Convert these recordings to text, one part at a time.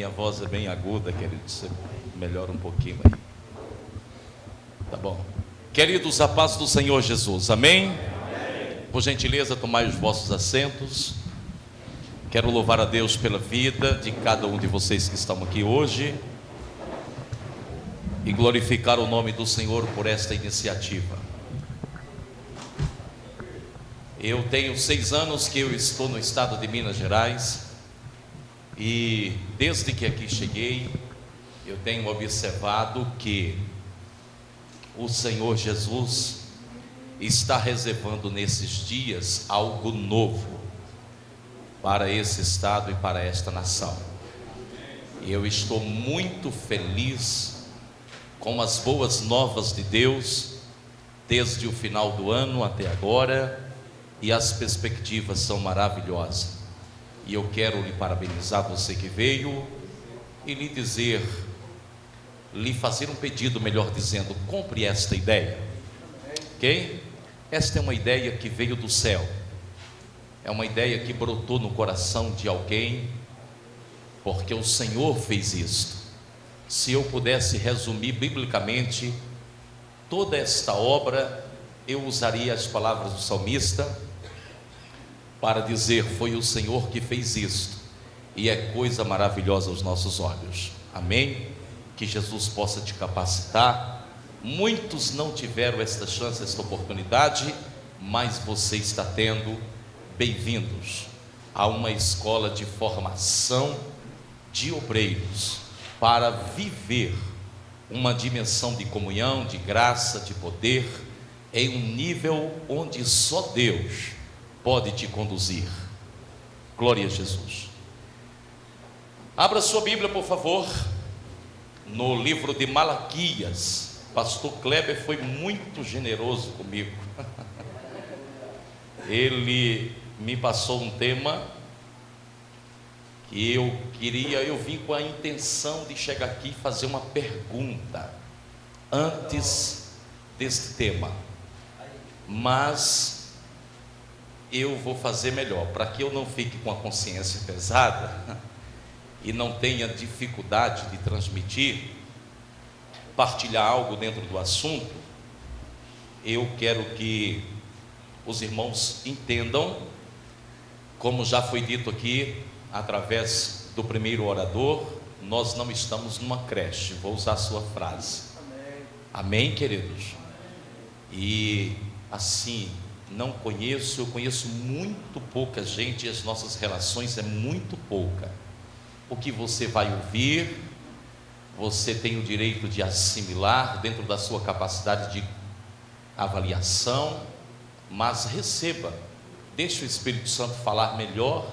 minha voz é bem aguda, querido. Você melhora um pouquinho aí. Tá bom. Queridos, a paz do Senhor Jesus. Amém? Amém. Por gentileza, tomai os vossos assentos. Quero louvar a Deus pela vida de cada um de vocês que estão aqui hoje e glorificar o nome do Senhor por esta iniciativa. Eu tenho 6 anos que eu estou no estado de Minas Gerais e desde que aqui cheguei, eu tenho observado que o Senhor Jesus está reservando nesses dias algo novo para esse estado e para esta nação. E eu estou muito feliz com as boas novas de Deus desde o final do ano até agora, e as perspectivas são maravilhosas. E eu quero lhe parabenizar, você que veio, e lhe fazer um pedido, melhor dizendo, compre esta ideia, ok? Esta é uma ideia que veio do céu, é uma ideia que brotou no coração de alguém, porque o Senhor fez isto. Se eu pudesse resumir biblicamente toda esta obra, eu usaria as palavras do salmista para dizer: foi o Senhor que fez isto, e é coisa maravilhosa aos nossos olhos. Amém? Que Jesus possa te capacitar. Muitos não tiveram esta chance, esta oportunidade, mas você está tendo. Bem-vindos a uma escola de formação de obreiros para viver uma dimensão de comunhão, de graça, de poder, em um nível onde só Deus pode te conduzir. Glória a Jesus. Abra sua Bíblia, por favor, no livro de Malaquias. Pastor Kleber foi muito generoso comigo. Ele me passou um tema que eu vim com a intenção de chegar aqui e fazer uma pergunta antes deste tema, mas eu vou fazer melhor, para que eu não fique com a consciência pesada e não tenha dificuldade de transmitir, partilhar algo dentro do assunto. Eu quero que os irmãos entendam, como já foi dito aqui através do primeiro orador, nós não estamos numa creche. Vou usar a sua frase. Amém, queridos? E assim, eu conheço muito pouca gente, e as nossas relações é muito pouca. O que você vai ouvir, você tem o direito de assimilar dentro da sua capacidade de avaliação, mas receba, deixe o Espírito Santo falar melhor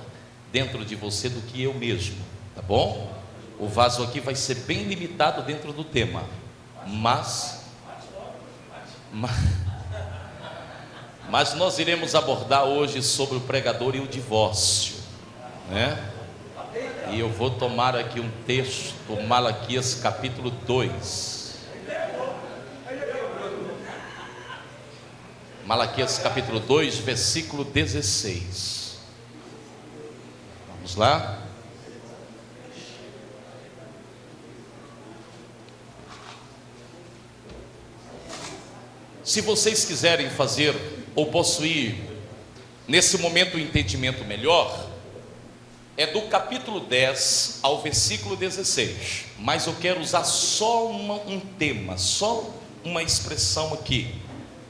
dentro de você do que eu mesmo, tá bom? O vaso aqui vai ser bem limitado dentro do tema, mas nós iremos abordar hoje sobre o pregador e o divórcio, né? E eu vou tomar aqui um texto, Malaquias capítulo 2. Malaquias capítulo 2, versículo 16. Vamos lá? Se vocês quiserem fazer ou possuir nesse momento um entendimento melhor, é do capítulo 10 ao versículo 16. Mas eu quero usar só um tema, só uma expressão aqui,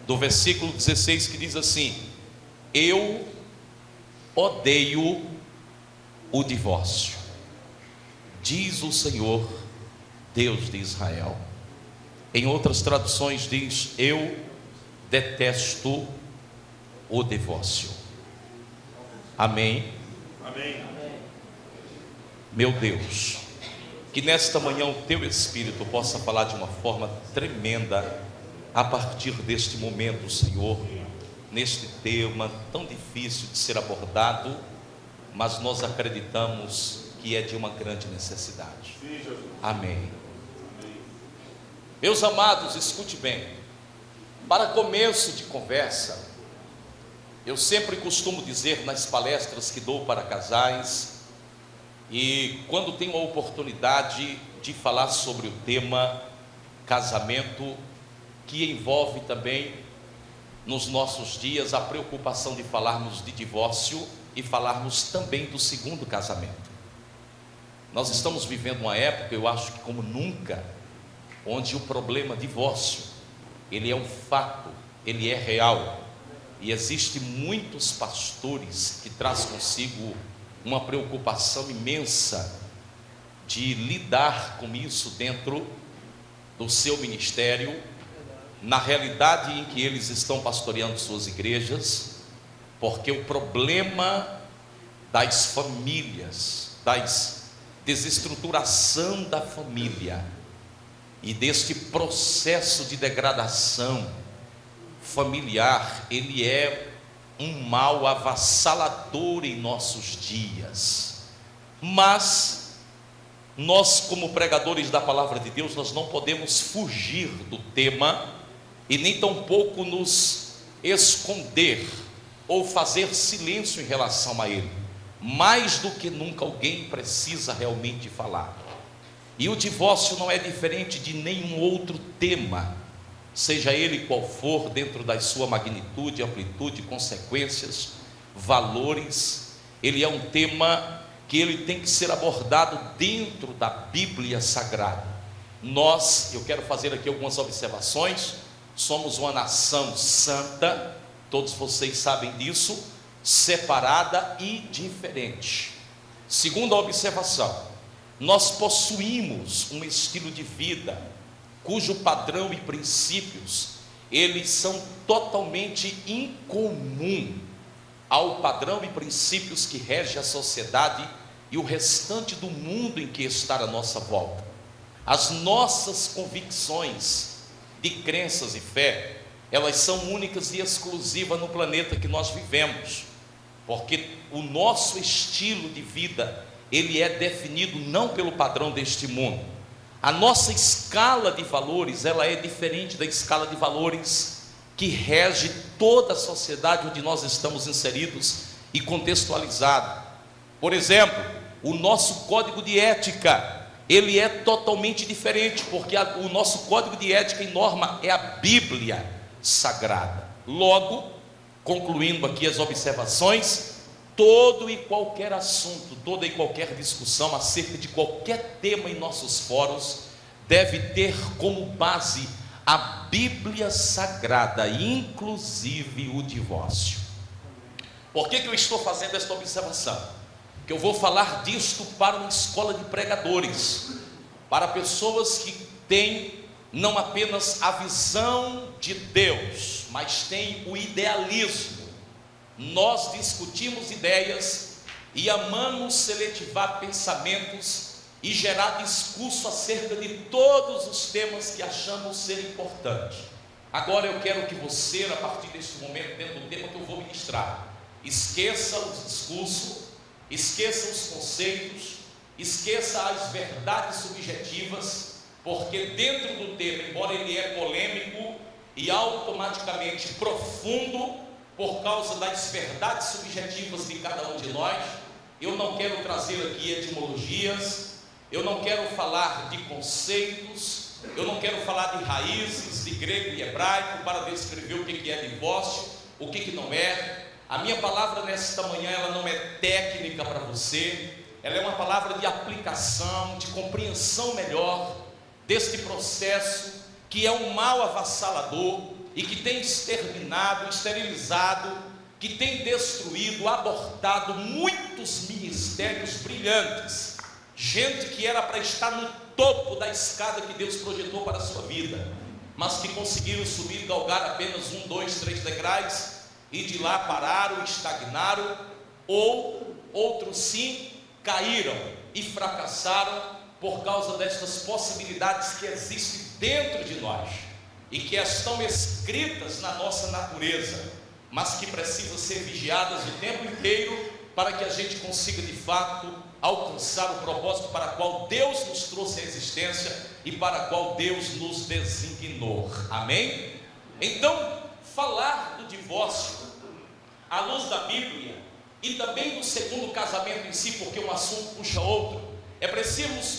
do versículo 16, que diz assim: eu odeio o divórcio, diz o Senhor, Deus de Israel. Em outras traduções diz: eu detesto o divórcio. Amém? Amém. Meu Deus, que nesta manhã o teu Espírito possa falar de uma forma tremenda a partir deste momento, Senhor, neste tema tão difícil de ser abordado, mas nós acreditamos que é de uma grande necessidade. Amém. Meus amados, escute bem. Para começo de conversa, eu sempre costumo dizer nas palestras que dou para casais, E quando tenho a oportunidade de falar sobre o tema casamento, que envolve também nos nossos dias a preocupação de falarmos de divórcio e falarmos também do segundo casamento. Nós estamos vivendo uma época, eu acho que como nunca, onde o problema divórcio, ele é um fato, ele é real. E existe muitos pastores que trazem consigo uma preocupação imensa de lidar com isso dentro do seu ministério, na realidade em que eles estão pastoreando suas igrejas, porque o problema das famílias, desestruturação da família e deste processo de degradação familiar, ele é um mal avassalador em nossos dias. Mas nós, como pregadores da palavra de Deus, nós não podemos fugir do tema e nem tampouco nos esconder ou fazer silêncio em relação a ele. Mais do que nunca alguém precisa realmente falar. E o divórcio não é diferente de nenhum outro tema, seja ele qual for, dentro da sua magnitude, amplitude, consequências, valores. Ele é um tema que ele tem que ser abordado dentro da Bíblia Sagrada. Eu quero fazer aqui algumas observações. Somos uma nação santa, todos vocês sabem disso, separada e diferente. Segunda observação, nós possuímos um estilo de vida cujo padrão e princípios, eles são totalmente incomum ao padrão e princípios que rege a sociedade e o restante do mundo em que está à nossa volta. As nossas convicções de crenças e fé, elas são únicas e exclusivas no planeta que nós vivemos, porque o nosso estilo de vida, ele é definido não pelo padrão deste mundo. A nossa escala de valores, ela é diferente da escala de valores que rege toda a sociedade onde nós estamos inseridos e contextualizados. Por exemplo, o nosso código de ética, ele é totalmente diferente, porque o nosso código de ética e norma é a Bíblia Sagrada. Logo, concluindo aqui as observações, todo e qualquer assunto, toda e qualquer discussão acerca de qualquer tema em nossos fóruns deve ter como base a Bíblia Sagrada, inclusive o divórcio. Por que eu estou fazendo esta observação? Que eu vou falar disto para uma escola de pregadores, para pessoas que têm não apenas a visão de Deus, mas têm o idealismo. Nós discutimos ideias e amamos seletivar pensamentos e gerar discurso acerca de todos os temas que achamos ser importantes. Agora eu quero que você, a partir deste momento, dentro do tema que eu vou ministrar, esqueça o discurso, esqueça os conceitos, esqueça as verdades subjetivas, porque dentro do tema, embora ele é polêmico e automaticamente profundo, por causa das verdades subjetivas de cada um de nós, eu não quero trazer aqui etimologias, eu não quero falar de conceitos, eu não quero falar de raízes de grego e hebraico para descrever o que é divórcio, o que não é. A minha palavra nesta manhã, ela não é técnica para você, ela é uma palavra de aplicação, de compreensão melhor deste processo que é um mal avassalador e que tem exterminado, esterilizado, que tem destruído, abortado muitos ministérios brilhantes, gente que era para estar no topo da escada que Deus projetou para a sua vida, mas que conseguiram subir e galgar apenas 1, 2, 3 degraus, e de lá pararam, estagnaram, ou outros sim, caíram e fracassaram por causa destas possibilidades que existem dentro de nós, e que estão escritas na nossa natureza, mas que precisam ser vigiadas o tempo inteiro, para que a gente consiga de fato alcançar o propósito para o qual Deus nos trouxe a existência e para o qual Deus nos designou. Amém? Então, falar do divórcio à luz da Bíblia e também do segundo casamento em si, porque um assunto puxa outro,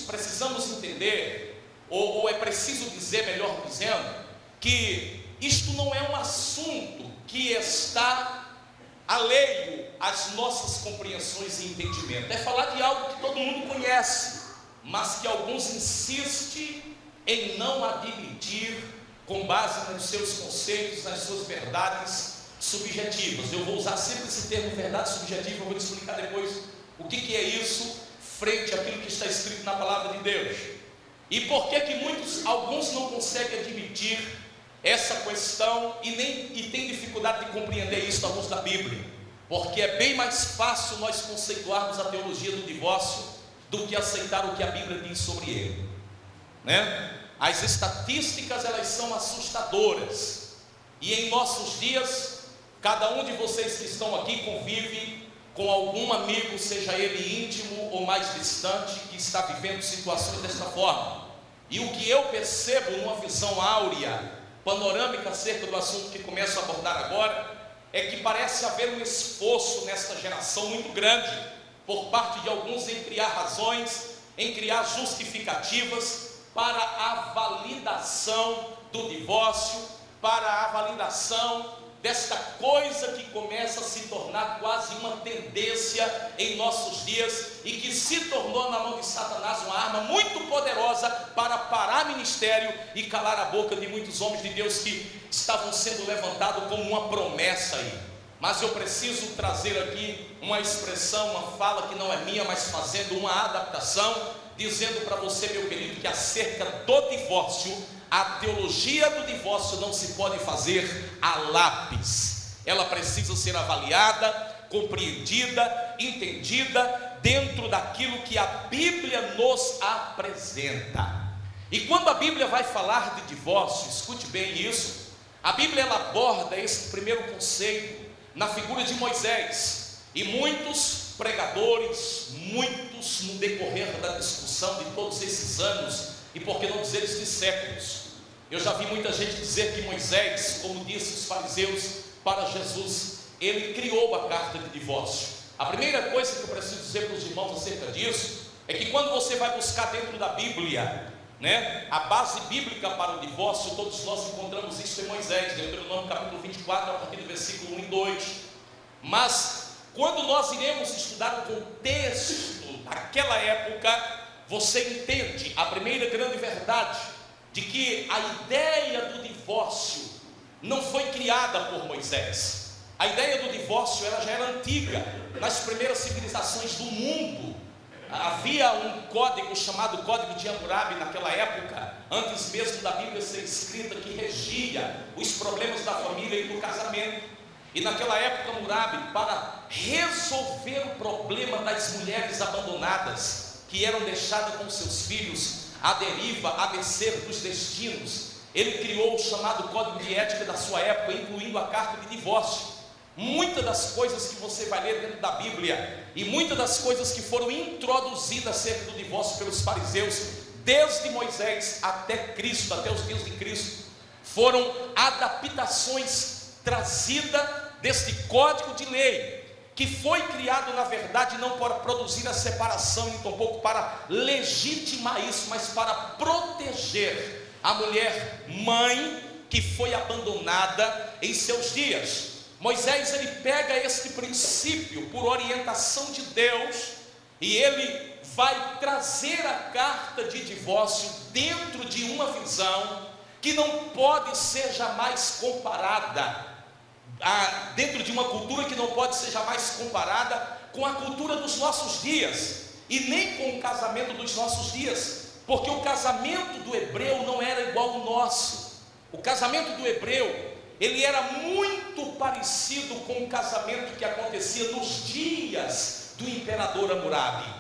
precisamos entender, ou é preciso dizer, melhor dizendo, que isto não é um assunto que está alheio às nossas compreensões e entendimento. É falar de algo que todo mundo conhece, mas que alguns insistem em não admitir com base nos seus conceitos, nas suas verdades subjetivas. Eu vou usar sempre esse termo verdade subjetiva, eu vou te explicar depois o que é isso frente àquilo que está escrito na palavra de Deus. E por que alguns não conseguem admitir essa questão e tem dificuldade de compreender isso à luz da Bíblia? Porque é bem mais fácil nós conceituarmos a teologia do divórcio do que aceitar o que a Bíblia diz sobre ele, né? As estatísticas, elas são assustadoras, e em nossos dias, cada um de vocês que estão aqui convive com algum amigo, seja ele íntimo ou mais distante, que está vivendo situações desta forma. E o que eu percebo numa visão áurea, panorâmica acerca do assunto que começo a abordar agora, é que parece haver um esforço nesta geração muito grande, por parte de alguns, em criar razões, em criar justificativas para a validação do divórcio, para a validação desta coisa que começa a se tornar quase uma tendência em nossos dias, e que se tornou na mão de Satanás uma arma muito poderosa para parar ministério e calar a boca de muitos homens de Deus que estavam sendo levantados como uma promessa aí. Mas eu preciso trazer aqui uma expressão, uma fala que não é minha, mas fazendo uma adaptação, dizendo para você, meu querido, que acerca do divórcio, a teologia do divórcio não se pode fazer a lápis. Ela precisa ser avaliada, compreendida, entendida dentro daquilo que a Bíblia nos apresenta. E quando a Bíblia vai falar de divórcio, escute bem isso, a Bíblia ela aborda esse primeiro conceito na figura de Moisés, e muitos pregadores, muitos no decorrer da discussão de todos esses anos, e por que não dizer de séculos, eu já vi muita gente dizer que Moisés, como disse os fariseus para Jesus, ele criou a carta de divórcio. A primeira coisa que eu preciso dizer para os irmãos acerca disso, é que quando você vai buscar dentro da Bíblia, né, a base bíblica para o divórcio, todos nós encontramos isso em Moisés, Deuteronômio capítulo 24, a partir do versículo 1 e 2, mas quando nós iremos estudar o contexto daquela época, você entende a primeira grande verdade, de que a ideia do divórcio não foi criada por Moisés. A ideia do divórcio ela já era antiga, nas primeiras civilizações do mundo. Havia um código chamado Código de Hammurabi naquela época, antes mesmo da Bíblia ser escrita, que regia os problemas da família e do casamento. E naquela época, Hammurabi, para resolver o problema das mulheres abandonadas, que eram deixadas com seus filhos à deriva, à mercê dos destinos, ele criou o chamado Código de Ética da sua época, incluindo a carta de divórcio. Muitas das coisas que você vai ler dentro da Bíblia, e muitas das coisas que foram introduzidas acerca do divórcio pelos fariseus, desde Moisés até Cristo, até os dias de Cristo, foram adaptações trazidas deste código de lei, que foi criado na verdade não para produzir a separação, e tampouco para legitimar isso, mas para proteger a mulher mãe que foi abandonada em seus dias. Moisés ele pega este princípio por orientação de Deus, e ele vai trazer a carta de divórcio dentro de uma visão que não pode ser jamais comparada, dentro de uma cultura que não pode ser jamais comparada com a cultura dos nossos dias, e nem com o casamento dos nossos dias, porque o casamento do hebreu não era igual ao nosso. O casamento do hebreu, ele era muito parecido com o casamento que acontecia nos dias do imperador Hammurabi.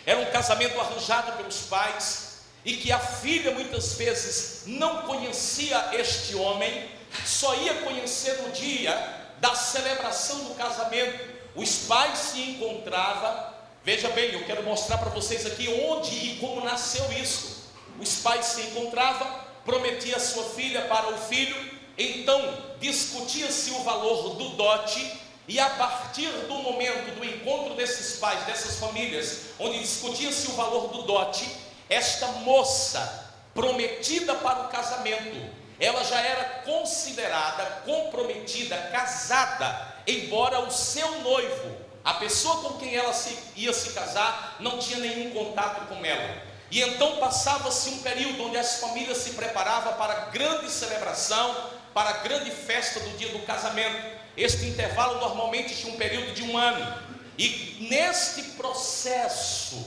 Era um casamento arranjado pelos pais, e que a filha muitas vezes não conhecia este homem, só ia conhecer no dia da celebração do casamento. Os pais se encontravam, veja bem, eu quero mostrar para vocês aqui onde e como nasceu isso. Os pais se encontravam, prometia a sua filha para o filho, então discutia-se o valor do dote, E a partir do momento do encontro desses pais, dessas famílias, onde discutia-se o valor do dote, esta moça prometida para o casamento, ela já era considerada comprometida, casada, embora o seu noivo, a pessoa com quem ela ia se casar, não tinha nenhum contato com ela. E então passava-se um período onde as famílias se preparavam para a grande celebração, para a grande festa do dia do casamento. Este intervalo normalmente tinha um período de 1 ano. E neste processo,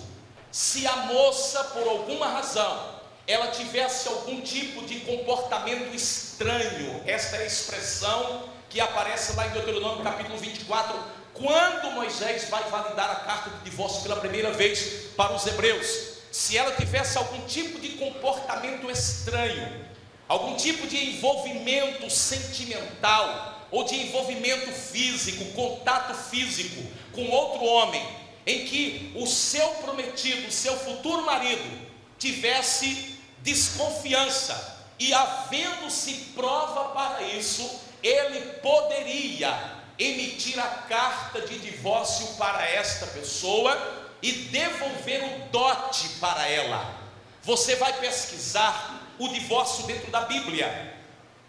se a moça, por alguma razão, ela tivesse algum tipo de comportamento estranho, esta é a expressão que aparece lá em Deuteronômio capítulo 24, quando Moisés vai validar a carta de divórcio pela primeira vez para os hebreus. Se ela tivesse algum tipo de comportamento estranho, algum tipo de envolvimento sentimental, ou de envolvimento físico, contato físico com outro homem, em que o seu prometido, o seu futuro marido, tivesse desconfiança, e havendo-se prova para isso, ele poderia emitir a carta de divórcio para esta pessoa e devolver o dote para ela. Você vai pesquisar o divórcio dentro da Bíblia,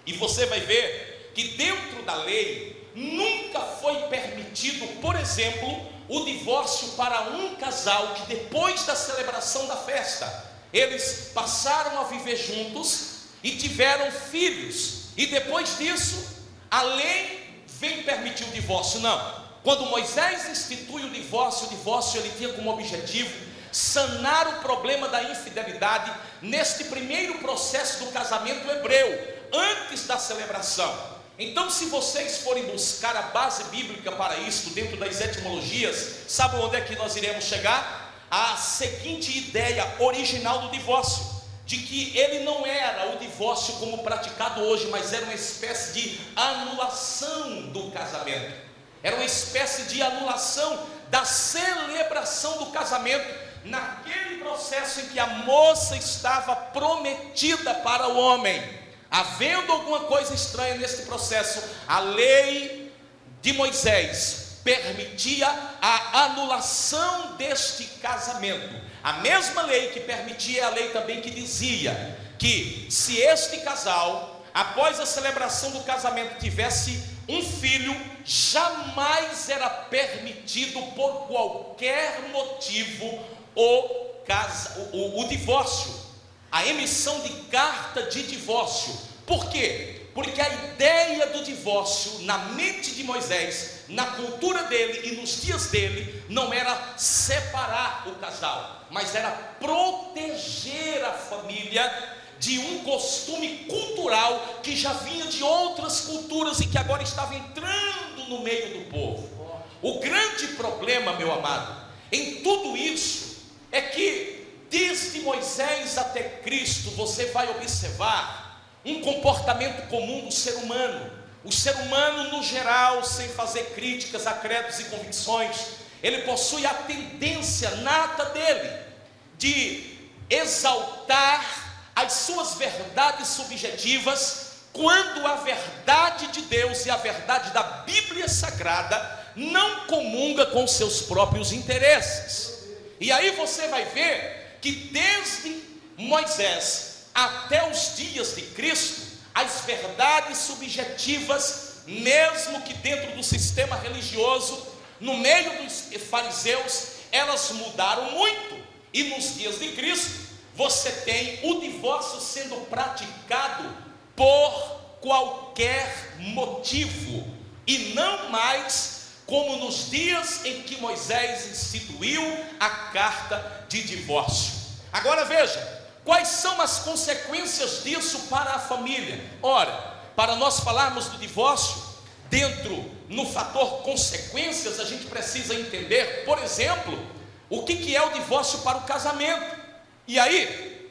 e você vai ver que dentro da lei nunca foi permitido, por exemplo, o divórcio para um casal que depois da celebração da festa, eles passaram a viver juntos e tiveram filhos, e depois disso a lei vem permitir o divórcio. Não. Quando Moisés institui o divórcio ele tinha como objetivo sanar o problema da infidelidade neste primeiro processo do casamento hebreu, antes da celebração. Então, se vocês forem buscar a base bíblica para isso, dentro das etimologias, sabe onde é que nós iremos chegar? A seguinte ideia original do divórcio, de que ele não era o divórcio como praticado hoje, mas era uma espécie de anulação do casamento, era uma espécie de anulação da celebração do casamento, naquele processo em que a moça estava prometida para o homem. Havendo alguma coisa estranha nesse processo, a lei de Moisés permitia a anulação deste casamento. A mesma lei que permitia é a lei também que dizia que se este casal, após a celebração do casamento, tivesse um filho, jamais era permitido por qualquer motivo o divórcio, a emissão de carta de divórcio. Por quê? Porque a ideia do divórcio na mente de Moisés, na cultura dele e nos dias dele, não era separar o casal, mas era proteger a família de um costume cultural que já vinha de outras culturas e que agora estava entrando no meio do povo. O grande problema, meu amado, em tudo isso é que desde Moisés até Cristo você vai observar um comportamento comum do ser humano. O ser humano no geral, sem fazer críticas a credos e convicções, ele possui a tendência nata dele de exaltar as suas verdades subjetivas, quando a verdade de Deus e a verdade da Bíblia Sagrada não comunga com seus próprios interesses. E aí você vai ver que desde Moisés até os dias de Cristo, as verdades subjetivas, mesmo que dentro do sistema religioso, no meio dos fariseus, elas mudaram muito. E nos dias de Cristo, você tem o divórcio sendo praticado por qualquer motivo, e não mais como nos dias em que Moisés instituiu a carta de divórcio. Agora veja, quais são as consequências disso para a família? Ora, para nós falarmos do divórcio, no fator consequências, a gente precisa entender, por exemplo, o que é o divórcio para o casamento. E aí,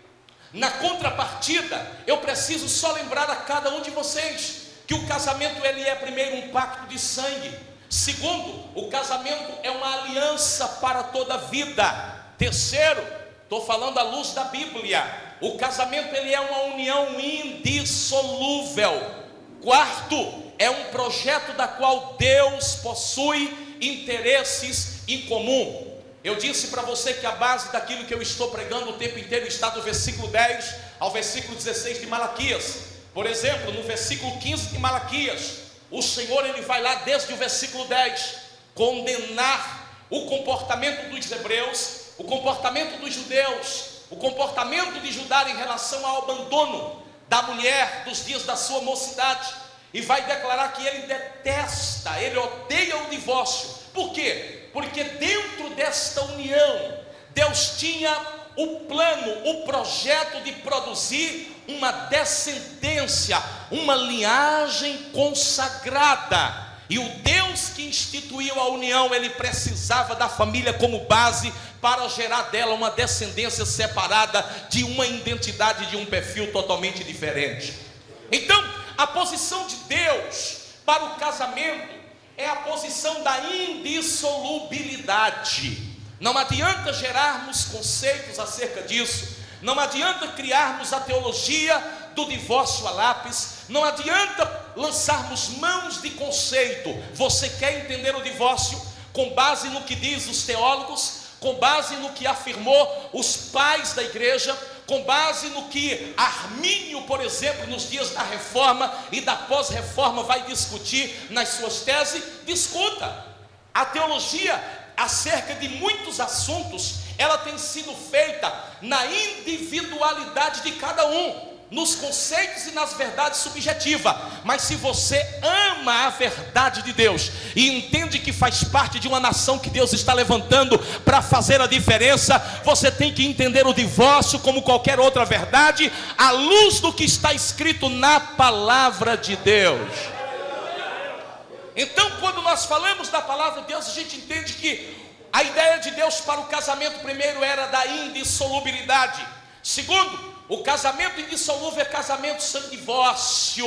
na contrapartida, eu preciso só lembrar a cada um de vocês que o casamento ele é primeiro um pacto de sangue. Segundo, o casamento é uma aliança para toda a vida. Terceiro, estou falando à luz da Bíblia, o casamento ele é uma união indissolúvel. Quarto, é um projeto da qual Deus possui interesses em comum. Eu disse para você que a base daquilo que eu estou pregando o tempo inteiro está do versículo 10 ao versículo 16 de Malaquias. Por exemplo, no versículo 15 de Malaquias, o Senhor ele vai lá desde o versículo 10 condenar o comportamento dos hebreus, o comportamento dos judeus, o comportamento de Judá em relação ao abandono da mulher dos dias da sua mocidade, e vai declarar que ele detesta, ele odeia o divórcio. Por quê? Porque dentro desta união, Deus tinha o plano, o projeto de produzir uma descendência, uma linhagem consagrada. E o Deus que instituiu a união, ele precisava da família como base para gerar dela uma descendência separada, de uma identidade, de um perfil totalmente diferente. Então, a posição de Deus para o casamento é a posição da indissolubilidade. Não adianta gerarmos conceitos acerca disso, não adianta criarmos a teologia do divórcio a lápis, não adianta lançarmos mãos de conceito. Você quer entender o divórcio com base no que diz os teólogos, com base no que afirmou os pais da igreja, com base no que Armínio, por exemplo, nos dias da reforma e da pós-reforma vai discutir nas suas teses? Discuta. A teologia acerca de muitos assuntos, ela tem sido feita na individualidade de cada um, nos conceitos e nas verdades subjetivas. Mas se você ama a verdade de Deus e entende que faz parte de uma nação que Deus está levantando para fazer a diferença, você tem que entender o divórcio como qualquer outra verdade, à luz do que está escrito na palavra de Deus. Então, quando nós falamos da palavra de Deus, a gente entende que a ideia de Deus para o casamento, primeiro, era da indissolubilidade. Segundo, o casamento indissolúvel é casamento sem divórcio.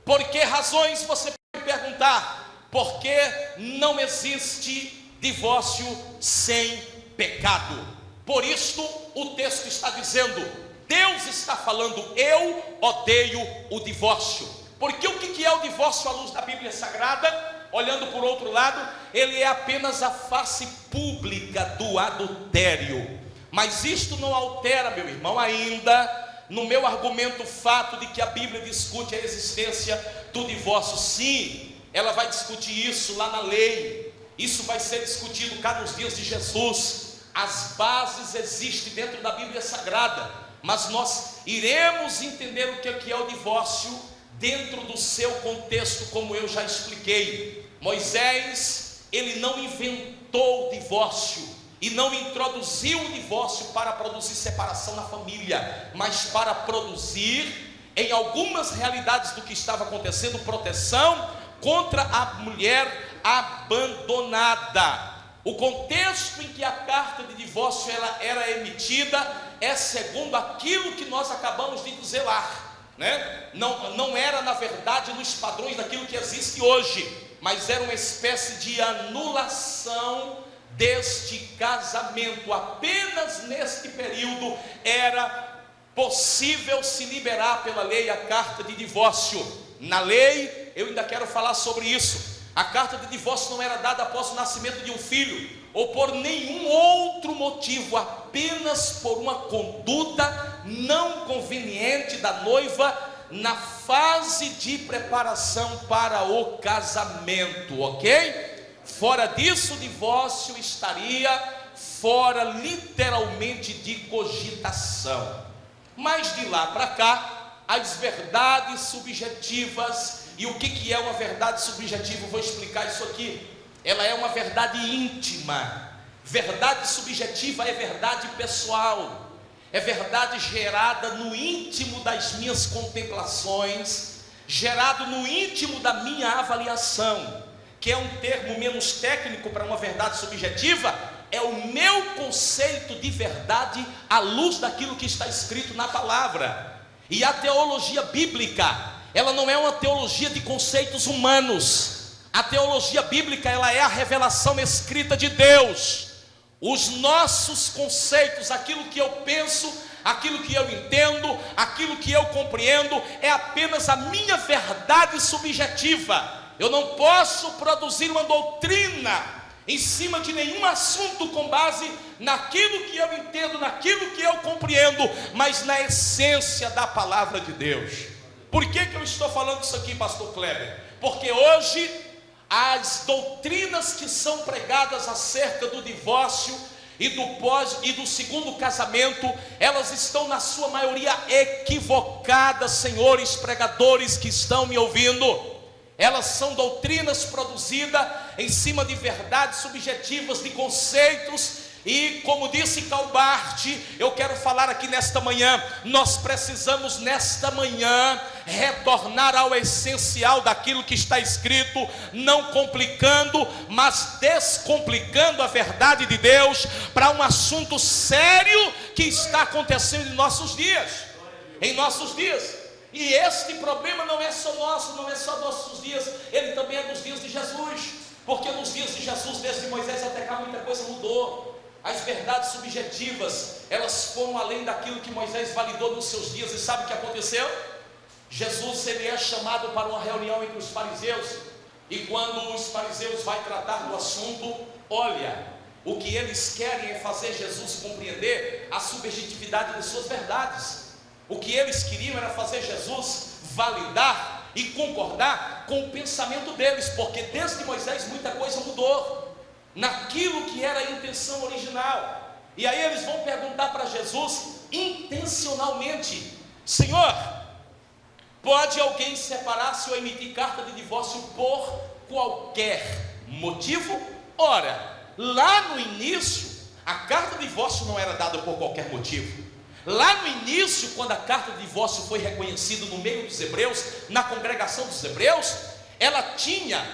Por que razões? Você pode perguntar. Porque não existe divórcio sem pecado. Por isto o texto está dizendo, Deus está falando, eu odeio o divórcio. Porque o que é o divórcio à luz da Bíblia Sagrada? Olhando por outro lado, ele é apenas a face pública do adultério. Mas isto não altera, meu irmão, ainda no meu argumento o fato de que a Bíblia discute a existência do divórcio. Sim, ela vai discutir isso lá na lei, isso vai ser discutido cá nos dias de Jesus. As bases existem dentro da Bíblia Sagrada, mas nós iremos entender o que é o divórcio dentro do seu contexto, como eu já expliquei. Moisés, ele não inventou o divórcio e não introduziu o divórcio para produzir separação na família, mas para produzir, em algumas realidades do que estava acontecendo, proteção contra a mulher abandonada. O contexto em que a carta de divórcio ela era emitida é segundo aquilo que nós acabamos de dizer lá, né? Não era, na verdade, nos padrões daquilo que existe hoje, mas era uma espécie de anulação deste casamento. Apenas neste período era possível se liberar pela lei a carta de divórcio. Na lei, eu ainda quero falar sobre isso. A carta de divórcio não era dada após o nascimento de um filho, ou por nenhum outro motivo, apenas por uma conduta não conveniente da noiva na fase de preparação para o casamento, ok? Fora disso, o divórcio estaria fora literalmente de cogitação. Mas de lá para cá, as verdades subjetivas. E o que é uma verdade subjetiva? Eu vou explicar isso aqui. Ela é uma verdade íntima. Verdade subjetiva é verdade pessoal, é verdade gerada no íntimo das minhas contemplações, gerado no íntimo da minha avaliação, que é um termo menos técnico para uma verdade subjetiva. É o meu conceito de verdade à luz daquilo que está escrito na palavra. E a teologia bíblica, ela não é uma teologia de conceitos humanos. A teologia bíblica, ela é a revelação escrita de Deus. Os nossos conceitos, aquilo que eu penso aquilo que eu entendo, aquilo que eu compreendo, é apenas a minha verdade subjetiva. Eu não posso produzir uma doutrina em cima de nenhum assunto com base naquilo que eu entendo, naquilo que eu compreendo, mas na essência da palavra de Deus. Por que eu estou falando isso aqui, pastor Kleber? Porque hoje as doutrinas que são pregadas acerca do divórcio e do segundo casamento, elas estão na sua maioria equivocadas, senhores pregadores que estão me ouvindo. Elas são doutrinas produzidas em cima de verdades subjetivas, de conceitos. E como disse Calbart, eu quero falar aqui nesta manhã, nós precisamos nesta manhã retornar ao essencial daquilo que está escrito, não complicando, mas descomplicando a verdade de Deus para um assunto sério que está acontecendo em nossos dias. E este problema não é só nosso, não é só nossos dias, ele também é dos dias de Jesus, porque nos dias de Jesus, desde Moisés até cá, muita coisa mudou. As verdades subjetivas, elas foram além daquilo que Moisés validou nos seus dias. E sabe o que aconteceu? Jesus, ele é chamado para uma reunião entre os fariseus, e quando os fariseus vão tratar do assunto, olha, o que eles querem é fazer Jesus compreender a subjetividade de suas verdades. O que eles queriam era fazer Jesus validar e concordar com o pensamento deles, porque desde Moisés muita coisa mudou naquilo que era a intenção original. E aí eles vão perguntar para Jesus intencionalmente: Senhor, pode alguém separar-se ou emitir carta de divórcio por qualquer motivo? Ora, lá no início, a carta de divórcio não era dada por qualquer motivo. Lá no início, quando a carta de divórcio foi reconhecida no meio dos hebreus, na congregação dos hebreus, ela tinha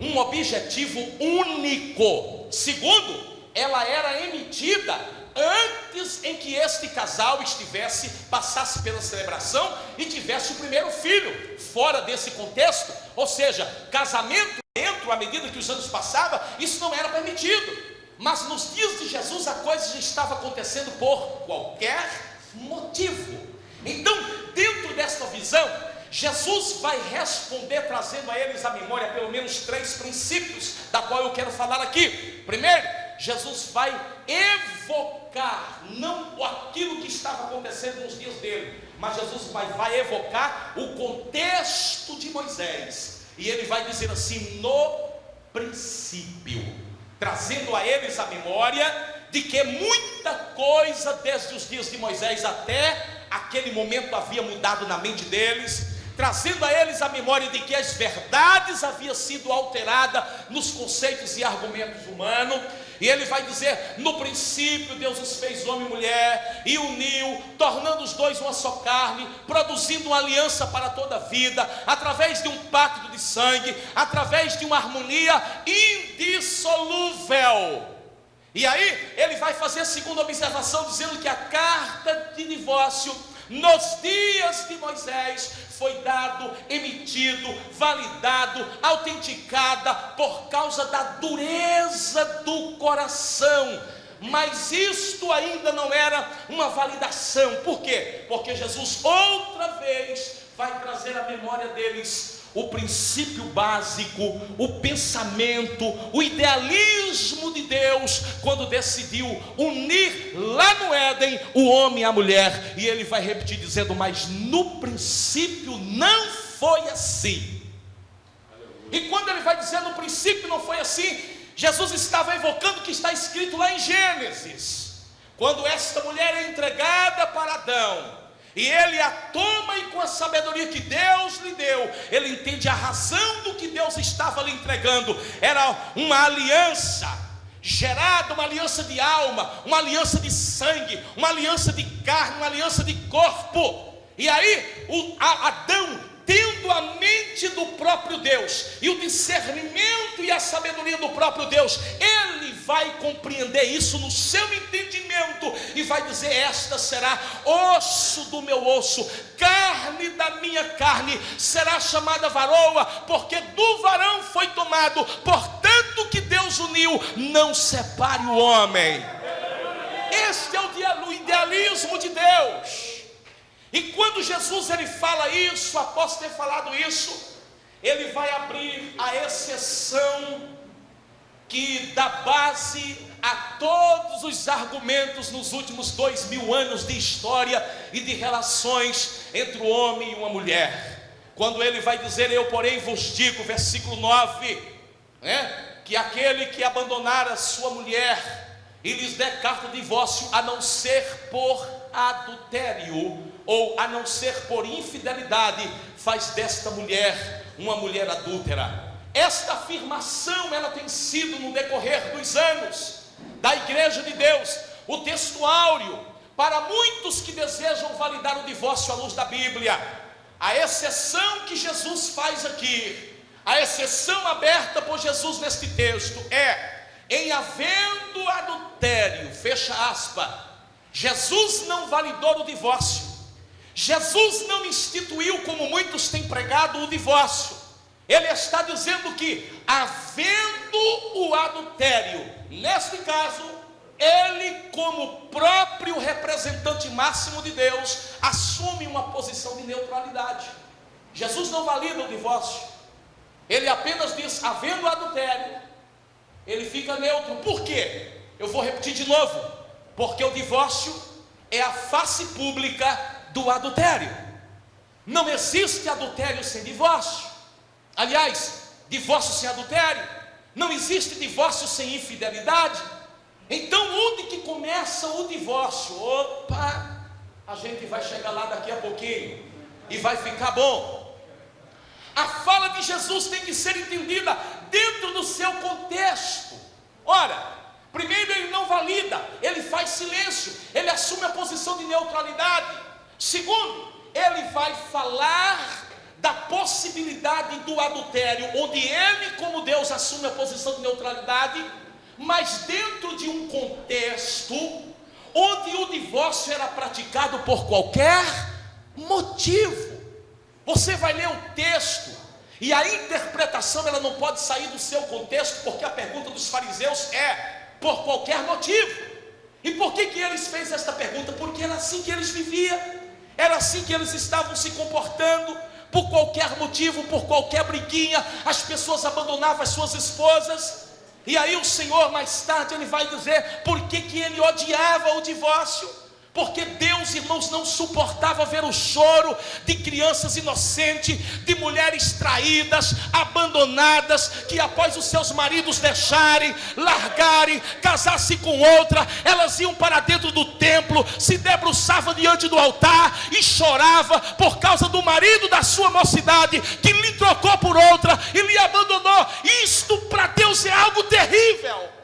um objetivo único. Segundo, ela era emitida antes em que este casal passasse pela celebração e tivesse o primeiro filho. Fora desse contexto, ou seja, casamento dentro, à medida que os anos passavam, isso não era permitido. Mas nos dias de Jesus a coisa já estava acontecendo por qualquer motivo. Então, dentro desta visão, Jesus vai responder trazendo a eles à memória pelo menos 3 princípios, da qual eu quero falar aqui. Primeiro, Jesus vai evocar não aquilo que estava acontecendo nos dias dele, mas Jesus vai evocar o contexto de Moisés, e ele vai dizer assim: no princípio, trazendo a eles a memória de que muita coisa desde os dias de Moisés até aquele momento havia mudado na mente deles, trazendo a eles a memória de que as verdades haviam sido alteradas nos conceitos e argumentos humanos. E ele vai dizer: no princípio Deus os fez homem e mulher, e uniu, tornando os dois uma só carne, produzindo uma aliança para toda a vida, através de um pacto de sangue, através de uma harmonia indissolúvel. E aí ele vai fazer a segunda observação, dizendo que a carta de divórcio nos dias de Moisés foi dado, emitido, validado, autenticada por causa da dureza do coração. Mas isto ainda não era uma validação. Por quê? Porque Jesus outra vez vai trazer à memória deles o princípio básico, o pensamento, o idealismo de Deus, quando decidiu unir lá no Éden o homem e a mulher. E ele vai repetir dizendo: mas no princípio não foi assim. E quando ele vai dizer no princípio não foi assim, Jesus estava evocando o que está escrito lá em Gênesis, quando esta mulher é entregada para Adão, e ele a toma, e com a sabedoria que Deus lhe deu, ele entende a razão do que Deus estava lhe entregando. Era uma aliança gerada, uma aliança de alma, uma aliança de sangue, uma aliança de carne, uma aliança de corpo. E aí Adão, tendo a mente do próprio Deus e o discernimento e a sabedoria do próprio Deus, ele vai compreender isso no seu entendimento e vai dizer: esta será osso do meu osso, carne da minha carne, será chamada varoa, porque do varão foi tomado. Portanto, que Deus uniu, não separe o homem. Este é o idealismo de Deus. E quando Jesus ele fala isso, após ter falado isso, ele vai abrir a exceção que dá base a todos os argumentos nos últimos 2000 anos de história e de relações entre o homem e uma mulher. Quando ele vai dizer: eu porém vos digo, versículo 9, que aquele que abandonar a sua mulher e lhes der carta de divórcio, a não ser por adultério ou a não ser por infidelidade, faz desta mulher uma mulher adúltera. Esta afirmação ela tem sido no decorrer dos anos da Igreja de Deus o texto áureo para muitos que desejam validar o divórcio à luz da Bíblia. A exceção que Jesus faz aqui, a exceção aberta por Jesus neste texto é: em havendo adultério, fecha aspas, Jesus não validou o divórcio. Jesus não instituiu, como muitos têm pregado, o divórcio. Ele está dizendo que, havendo o adultério, neste caso, ele, como próprio representante máximo de Deus, assume uma posição de neutralidade. Jesus não valida o divórcio. Ele apenas diz: havendo adultério, ele fica neutro. Por quê? Eu vou repetir de novo: porque o divórcio é a face pública do adultério. Não existe adultério sem divórcio. Aliás, divórcio sem adultério. Não existe divórcio sem infidelidade. Então, onde que começa o divórcio? Opa, a gente vai chegar lá daqui a pouquinho e vai ficar bom. A fala de Jesus tem que ser entendida dentro do seu contexto. Ora, primeiro, ele não valida, ele faz silêncio, ele assume a posição de neutralidade. Segundo, ele vai falar da possibilidade do adultério, onde ele, como Deus, assume a posição de neutralidade, mas dentro de um contexto onde o divórcio era praticado por qualquer motivo. Você vai ler o texto e a interpretação ela não pode sair do seu contexto, porque a pergunta dos fariseus é: por qualquer motivo. E por que eles fez esta pergunta? Porque era assim que eles viviam, era assim que eles estavam se comportando. Por qualquer motivo, por qualquer briguinha, as pessoas abandonavam as suas esposas. E aí o Senhor mais tarde ele vai dizer por que ele odiava o divórcio. Porque Deus, irmãos, não suportava ver o choro de crianças inocentes, de mulheres traídas, abandonadas, que após os seus maridos deixarem, largarem, casar-se com outra, elas iam para dentro do templo, se debruçavam diante do altar e choravam por causa do marido da sua mocidade, que lhe trocou por outra e lhe abandonou. Isto para Deus é algo terrível.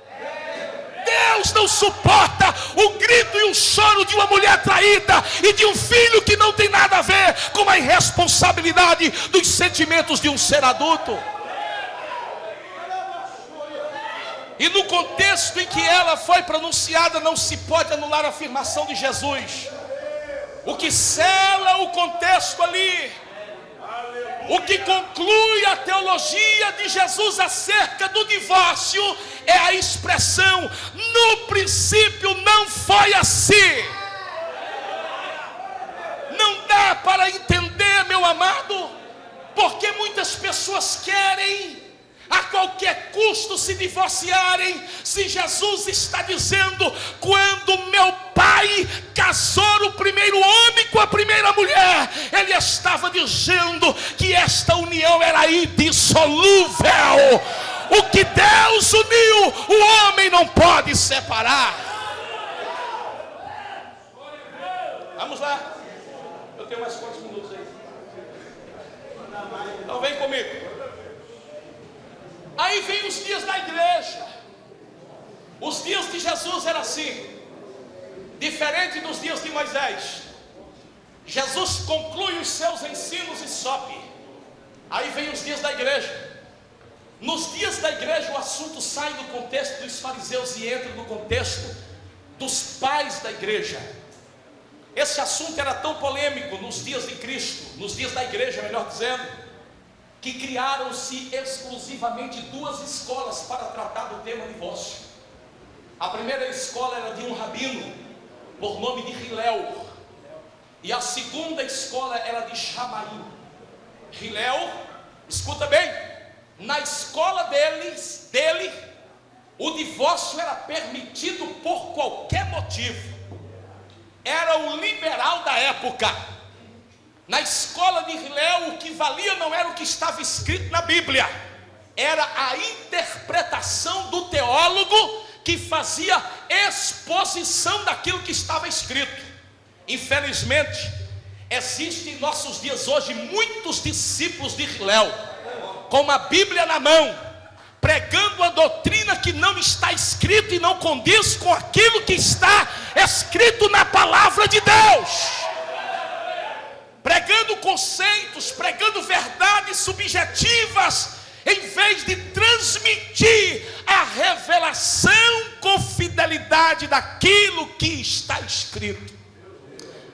Deus não suporta o grito e o choro de uma mulher traída e de um filho que não tem nada a ver com a irresponsabilidade dos sentimentos de um ser adulto. E no contexto em que ela foi pronunciada, não se pode anular a afirmação de Jesus. O que sela o contexto ali, o que conclui a teologia de Jesus acerca do divórcio, é a expressão: no princípio não foi assim. Não dá para entender, meu amado, porque muitas pessoas querem a qualquer custo se divorciarem, se Jesus está dizendo: quando meu pai casou o primeiro homem com a primeira mulher, ele estava dizendo que esta união era indissolúvel. O que Deus uniu, o homem não pode separar. Vamos lá. Eu tenho mais quantos minutos aí? Então vem comigo. Aí vem os dias da igreja. Os dias de Jesus era assim, diferente dos dias de Moisés. Jesus conclui os seus ensinos e sobe. Aí vem os dias da igreja. Nos dias da igreja o assunto sai do contexto dos fariseus e entra no contexto dos pais da igreja. Esse assunto era tão polêmico nos dias de Cristo, nos dias da igreja, melhor dizendo, que criaram-se exclusivamente duas escolas para tratar do tema divórcio. A primeira escola era de um rabino, por nome de Hilel, e a segunda escola era de Shammai. Hilel, escuta bem, na escola dele, o divórcio era permitido por qualquer motivo. Era o liberal da época. Na escola de Hilel, o que valia não era o que estava escrito na Bíblia, era a interpretação do teólogo que fazia exposição daquilo que estava escrito. Infelizmente, existem em nossos dias hoje muitos discípulos de Hilel, com a Bíblia na mão, pregando a doutrina que não está escrito e não condiz com aquilo que está escrito na palavra de Deus, pregando conceitos, pregando verdades subjetivas, em vez de transmitir a revelação com fidelidade daquilo que está escrito.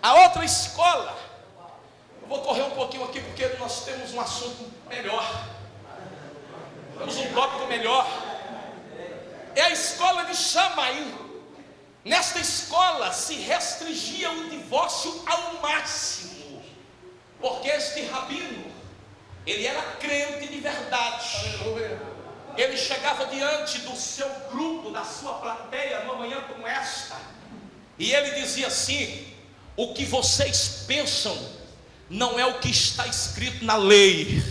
A outra escola, eu vou correr um pouquinho aqui porque nós temos um assunto melhor, temos um tópico melhor, é a escola de Shammai. Nesta escola se restringia o divórcio ao máximo, porque este rabino, ele era crente de verdade. Ele chegava diante do seu grupo, da sua plateia, numa manhã como esta, e ele dizia assim: o que vocês pensam não é o que está escrito na lei.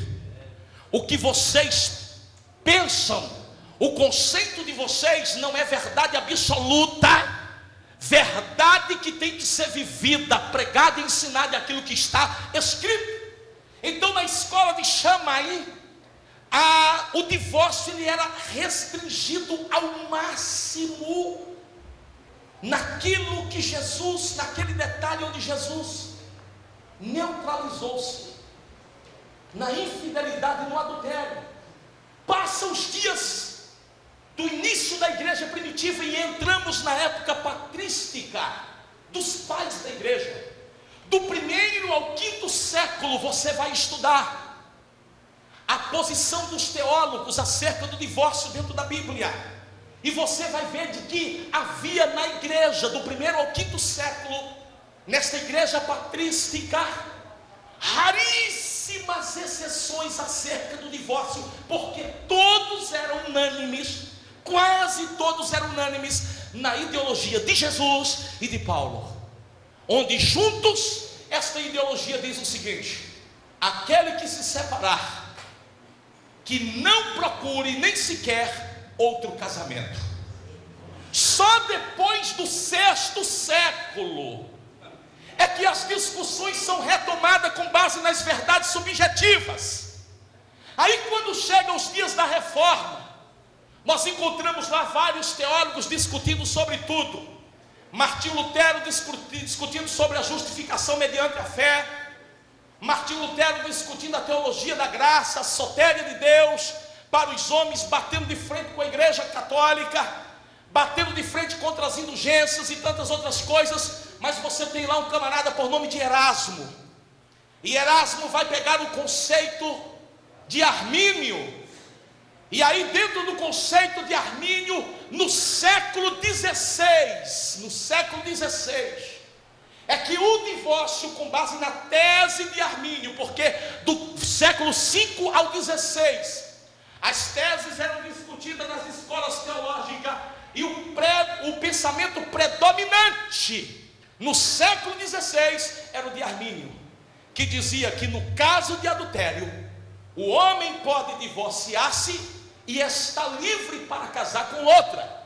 O que vocês pensam, o conceito de vocês não é verdade absoluta, verdade que tem que ser vivida, pregada e ensinada aquilo que está escrito. Então, na escola de Shammai, o divórcio ele era restringido ao máximo, naquilo que Jesus, naquele detalhe onde Jesus neutralizou-se, na infidelidade e no adultério. Passam os dias do início da igreja primitiva e entramos na época patrística dos pais da igreja. Do 1º ao 5º século você vai estudar a posição dos teólogos acerca do divórcio dentro da Bíblia, e você vai ver de que havia na igreja do 1º ao 5º século, nesta igreja patrística, raríssimas exceções acerca do divórcio, porque todos eram unânimes, quase todos eram unânimes na ideologia de Jesus e de Paulo, onde juntos esta ideologia diz o seguinte: aquele que se separar, que não procure nem sequer outro casamento. Só depois do 6º século é que as discussões são retomadas com base nas verdades subjetivas. Aí quando chegam os dias da reforma, nós encontramos lá vários teólogos discutindo sobre tudo. Martinho Lutero discutindo sobre a justificação mediante a fé, Martinho Lutero discutindo a teologia da graça, a sotéria de Deus para os homens, batendo de frente com a igreja católica, batendo de frente contra as indulgências e tantas outras coisas. Mas você tem lá um camarada por nome de Erasmo, e Erasmo vai pegar o conceito de Armínio, e aí dentro do conceito de Armínio, no século XVI, é que o divórcio, com base na tese de Armínio, porque do século V ao XVI, as teses eram discutidas nas escolas teológicas, e o pensamento predominante no século XVI era o de Armínio, que dizia que no caso de adultério, o homem pode divorciar-se e está livre para casar com outra.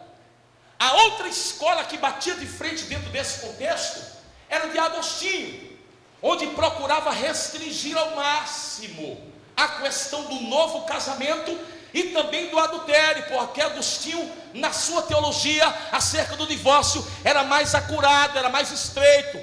A outra escola que batia de frente dentro desse contexto era o de Agostinho, onde procurava restringir ao máximo a questão do novo casamento e também do adultério, porque Agostinho, na sua teologia acerca do divórcio, era mais acurado, era mais estreito.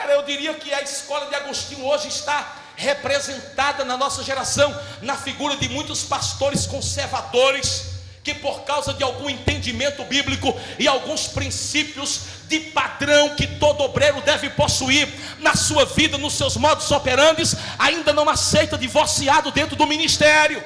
Eu diria que a escola de Agostinho hoje está representada na nossa geração na figura de muitos pastores conservadores, que por causa de algum entendimento bíblico e alguns princípios de padrão que todo obreiro deve possuir na sua vida, nos seus modos operantes, ainda não aceita divorciado dentro do ministério.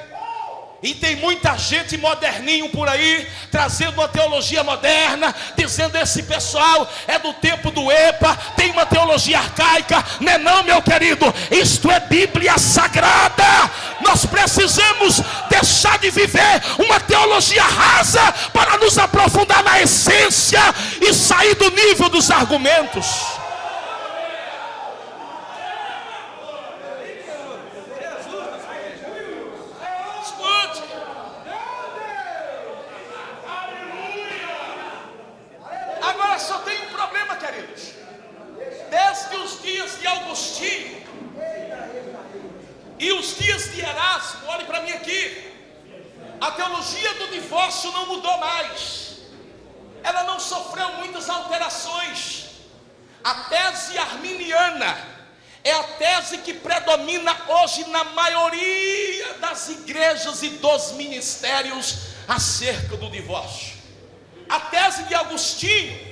E tem muita gente moderninho por aí, trazendo uma teologia moderna, dizendo esse pessoal é do tempo do EPA, tem uma teologia arcaica. Não é não, meu querido, isto é Bíblia Sagrada. Nós precisamos deixar de viver uma teologia rasa para nos aprofundar na essência e sair do nível dos argumentos. Agora só tem um problema, queridos. Desde os dias de Agostinho e os dias de Erasmo, olhe para mim aqui, a teologia do divórcio não mudou mais. Ela não sofreu muitas alterações. A tese arminiana é a tese que predomina hoje na maioria das igrejas e dos ministérios acerca do divórcio. A tese de Agostinho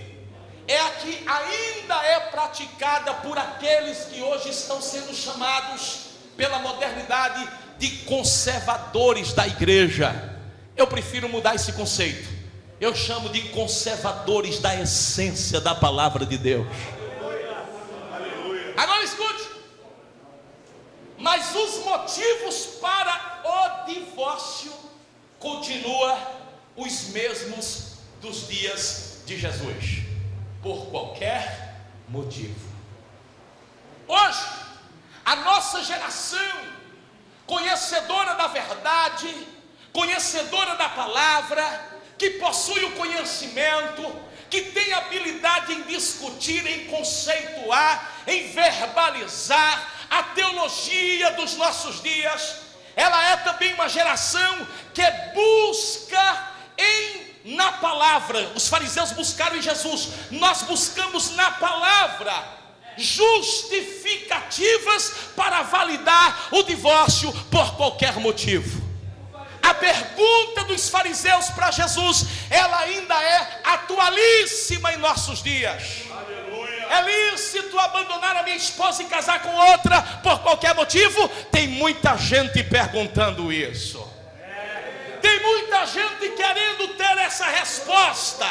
é a que ainda é praticada por aqueles que hoje estão sendo chamados pela modernidade de conservadores da igreja. Eu prefiro mudar esse conceito. Eu chamo de conservadores da essência da palavra de Deus. Agora escute. Mas os motivos para o divórcio continuam os mesmos dos dias de Jesus, por qualquer motivo. Hoje, a nossa geração, conhecedora da verdade, conhecedora da palavra, que possui o conhecimento, que tem habilidade em discutir, em conceituar, em verbalizar a teologia dos nossos dias, ela é também uma geração que busca na palavra. Os fariseus buscaram em Jesus, nós buscamos na palavra justificativas para validar o divórcio por qualquer motivo. A pergunta dos fariseus para Jesus, ela ainda é atualíssima em nossos dias. É lícito abandonar a minha esposa e casar com outra por qualquer motivo? Tem muita gente perguntando isso. Tem muita gente querendo ter essa resposta.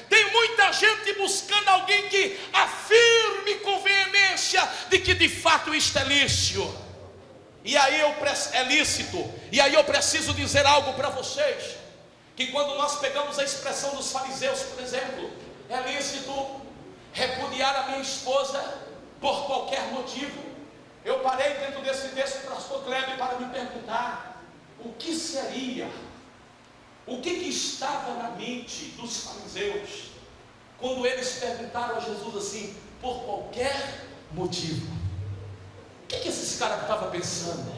Tem muita gente buscando alguém que afirme com veemência de que de fato isto é lícito. E aí é lícito. E aí eu preciso dizer algo para vocês, que quando nós pegamos a expressão dos fariseus, por exemplo, é lícito repudiar a minha esposa por qualquer motivo. Eu parei dentro desse texto, pastor Kleber, para me perguntar o que seria, o que estava na mente dos fariseus quando eles perguntaram a Jesus assim, por qualquer motivo. O que esses caras estavam pensando?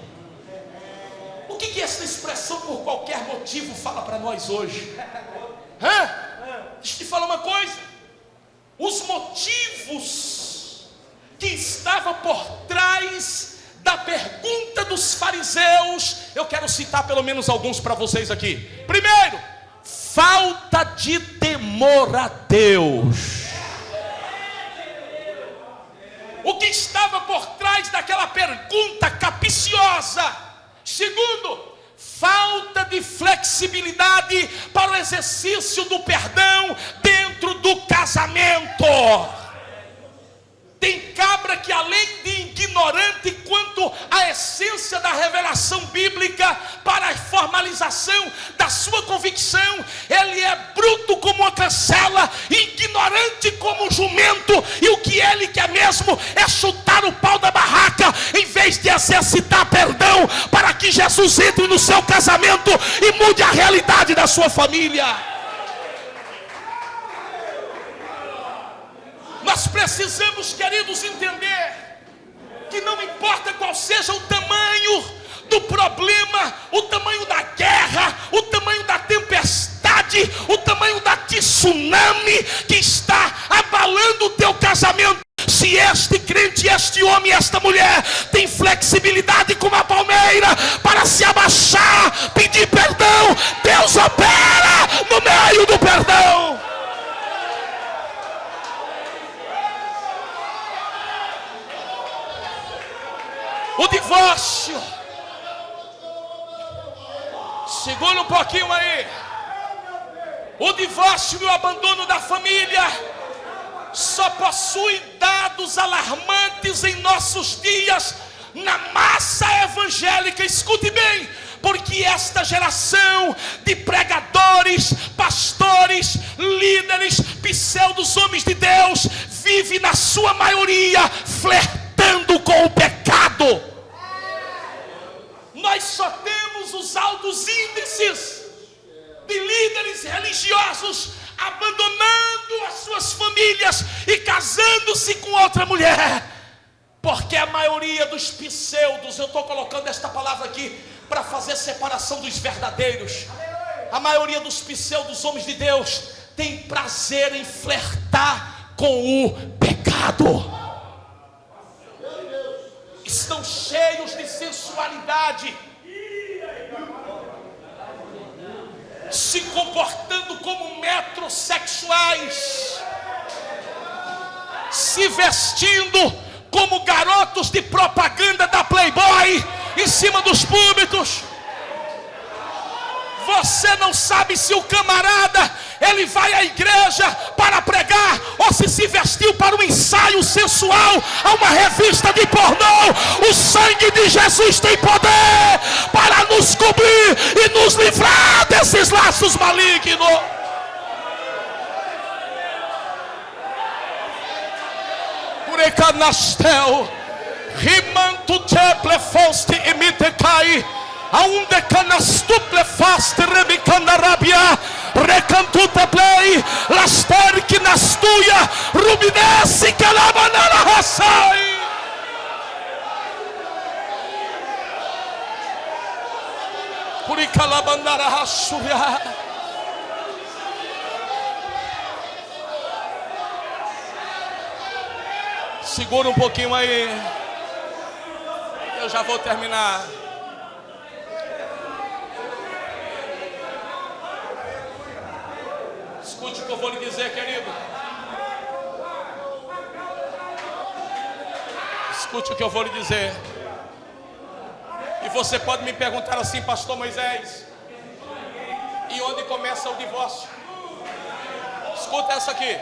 O que essa expressão por qualquer motivo fala para nós hoje? Deixa eu te falar uma coisa. Os motivos que estavam por trás da pergunta dos fariseus, eu quero citar pelo menos alguns para vocês aqui. Primeiro, falta de temor a Deus. O que estava por trás daquela pergunta capciosa? Segundo, falta de flexibilidade para o exercício do perdão dentro do casamento. Tem cabra que, além de ignorante quanto à essência da revelação bíblica para a formalização da sua convicção, ele é bruto como uma cancela, ignorante como um jumento, e o que ele quer mesmo é chutar o pau da barraca, em vez de exercitar perdão, para que Jesus entre no seu casamento e mude a realidade da sua família. Nós precisamos, queridos, entender que não importa qual seja o tamanho do problema, o tamanho da guerra, o tamanho da tempestade, o tamanho da tsunami que está abalando o teu casamento, se este crente, este homem, esta mulher tem flexibilidade como a palmeira para se abaixar, pedir perdão, Deus opera no meio do perdão. O divórcio, Segura um pouquinho aí. O divórcio e o abandono da família só possui dados alarmantes em nossos dias na massa evangélica. Escute bem, porque esta geração de pregadores, pastores, líderes, pseudos homens de Deus vive na sua maioria flertando com o pecado. Nós só temos os altos índices de líderes religiosos abandonando as suas famílias e casando-se com outra mulher, porque a maioria dos pseudos, eu estou colocando esta palavra aqui para fazer separação dos verdadeiros, a maioria dos pseudos homens de Deus tem prazer em flertar com o pecado, estão cheios de sensualidade, se comportando como metrosexuais, se vestindo como garotos de propaganda da Playboy em cima dos púlpitos. Você não sabe se o camarada ele vai à igreja para pregar ou se vestiu para um ensaio sensual a uma revista de pornô. O sangue de Jesus tem poder para nos cobrir e nos livrar desses laços malignos. Purecanastel, rimanto teple foste imitecai, aonde canastuple faste rebicanarabia, recantuta play, laster que nastuia, ruminesse calabanara raçai. Puricalabandara raçuia. Segura um pouquinho aí. Eu já vou terminar. Escute o que eu vou lhe dizer, querido. Escute o que eu vou lhe dizer. E você pode me perguntar assim, pastor Moisés, e onde começa o divórcio? Escuta essa aqui.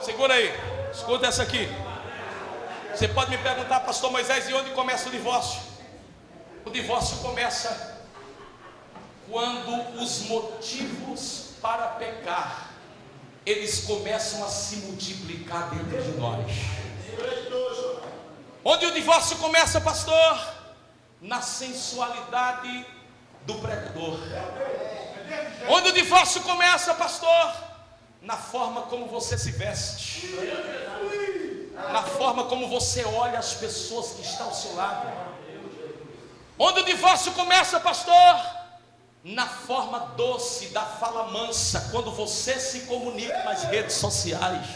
Segura aí. Escuta essa aqui. Você pode me perguntar, pastor Moisés, e onde começa o divórcio? O divórcio começa quando os motivos para pecar, eles começam a se multiplicar dentro de nós. Onde o divórcio começa, pastor? Na sensualidade do pregador. Onde o divórcio começa, pastor? Na forma como você se veste, na forma como você olha as pessoas que estão ao seu lado. Onde o divórcio começa, pastor? Na forma doce da fala mansa, quando você se comunica nas redes sociais.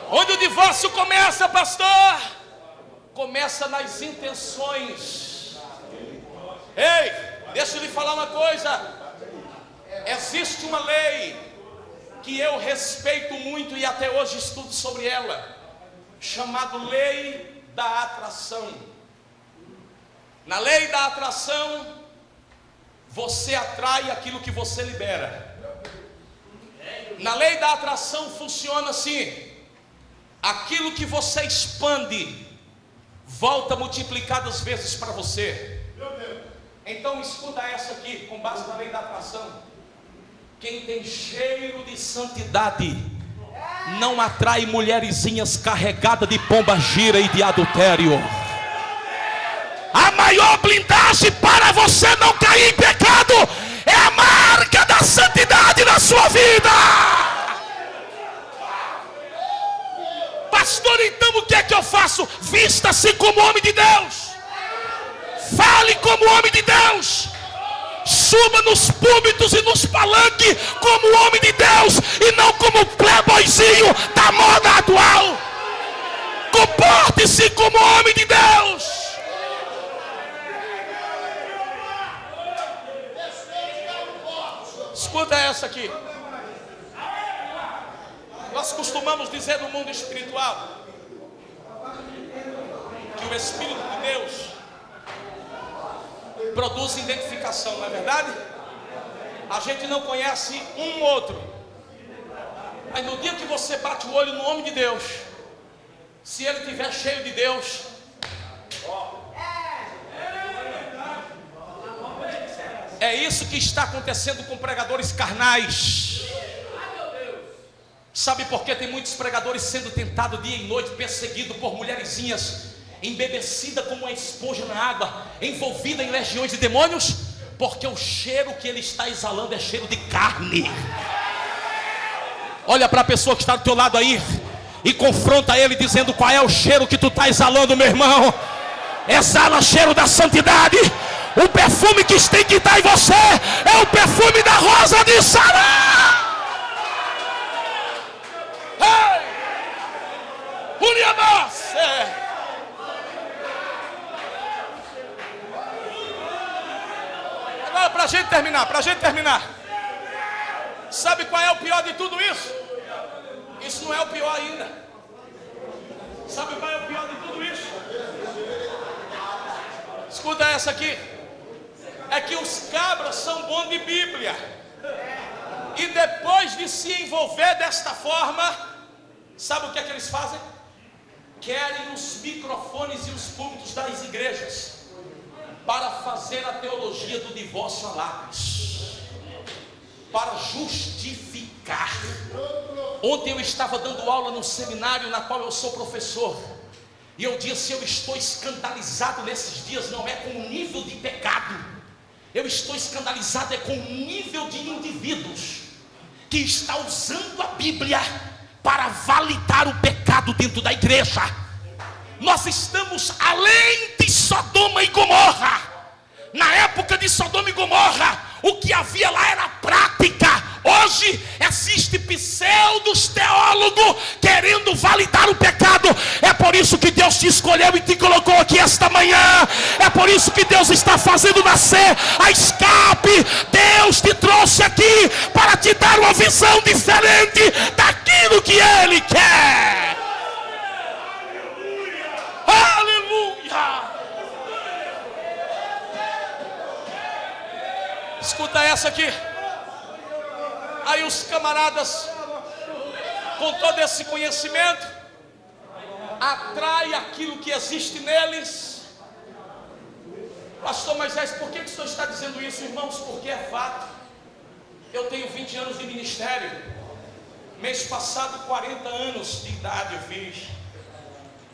Onde o divórcio começa, pastor? Começa nas intenções. Ei, deixa eu lhe falar uma coisa. Existe uma lei que eu respeito muito e até hoje estudo sobre ela, chamado lei da atração. Na lei da atração, você atrai aquilo que você libera. Na lei da atração funciona assim: aquilo que você expande volta multiplicadas vezes para você. Então escuta essa aqui, com base na lei da atração. Quem tem cheiro de santidade não atrai mulherzinhas carregadas de pomba gira e de adultério. A maior blindagem para você não cair em pecado é a marca da santidade na sua vida. Pastor, então o que é que eu faço? Vista-se como homem de Deus, fale como homem de Deus, suba nos púlpitos e nos palanques como homem de Deus e não como playboyzinho da moda atual. Comporte-se como homem de Deus. Escuta essa aqui. Nós costumamos dizer no mundo espiritual que o Espírito de Deus produz identificação, não é verdade? A gente não conhece um outro, mas no dia que você bate o olho no homem de Deus, se ele estiver cheio de Deus, é isso que está acontecendo com pregadores carnais. Sabe por que tem muitos pregadores sendo tentados dia e noite, perseguidos por mulherzinhas, embebecida como uma esponja na água, envolvida em legiões de demônios? Porque o cheiro que ele está exalando é cheiro de carne. Olha para a pessoa que está do teu lado aí e confronta ele dizendo: qual é o cheiro que tu está exalando, meu irmão? Exala cheiro da santidade. O perfume que tem que estar em você é o perfume da rosa de Sará. Agora para a gente terminar, sabe qual é o pior de tudo isso? Isso não é o pior ainda. Sabe qual é o pior de tudo isso? Escuta essa aqui. É que os cabras são bons de Bíblia, e depois de se envolver desta forma, sabe o que é que eles fazem? Querem os microfones e os púlpitos das igrejas para fazer a teologia do divórcio a lápis, para justificar. Ontem eu estava dando aula no seminário na qual eu sou professor, e eu disse: eu estou escandalizado nesses dias, não é com o nível de pecado, eu estou escandalizado é com o nível de indivíduos que está usando a Bíblia para validar o pecado dentro da igreja. Nós estamos além de Sodoma e Gomorra. Na época de Sodoma e Gomorra, o que havia lá era prática. Hoje existe pseudos teólogos querendo validar o pecado. É por isso que Deus te escolheu e te colocou aqui esta manhã. É por isso que Deus está fazendo nascer a escape. Deus te trouxe aqui para te dar uma visão diferente daquilo que Ele quer. Aleluia! Escuta essa aqui. Aí os camaradas, com todo esse conhecimento, atrai aquilo que existe neles. Pastor Moisés, por que o senhor está dizendo isso, irmãos? Porque é fato. Eu tenho 20 anos de ministério. Mês passado, 40 anos de idade eu fiz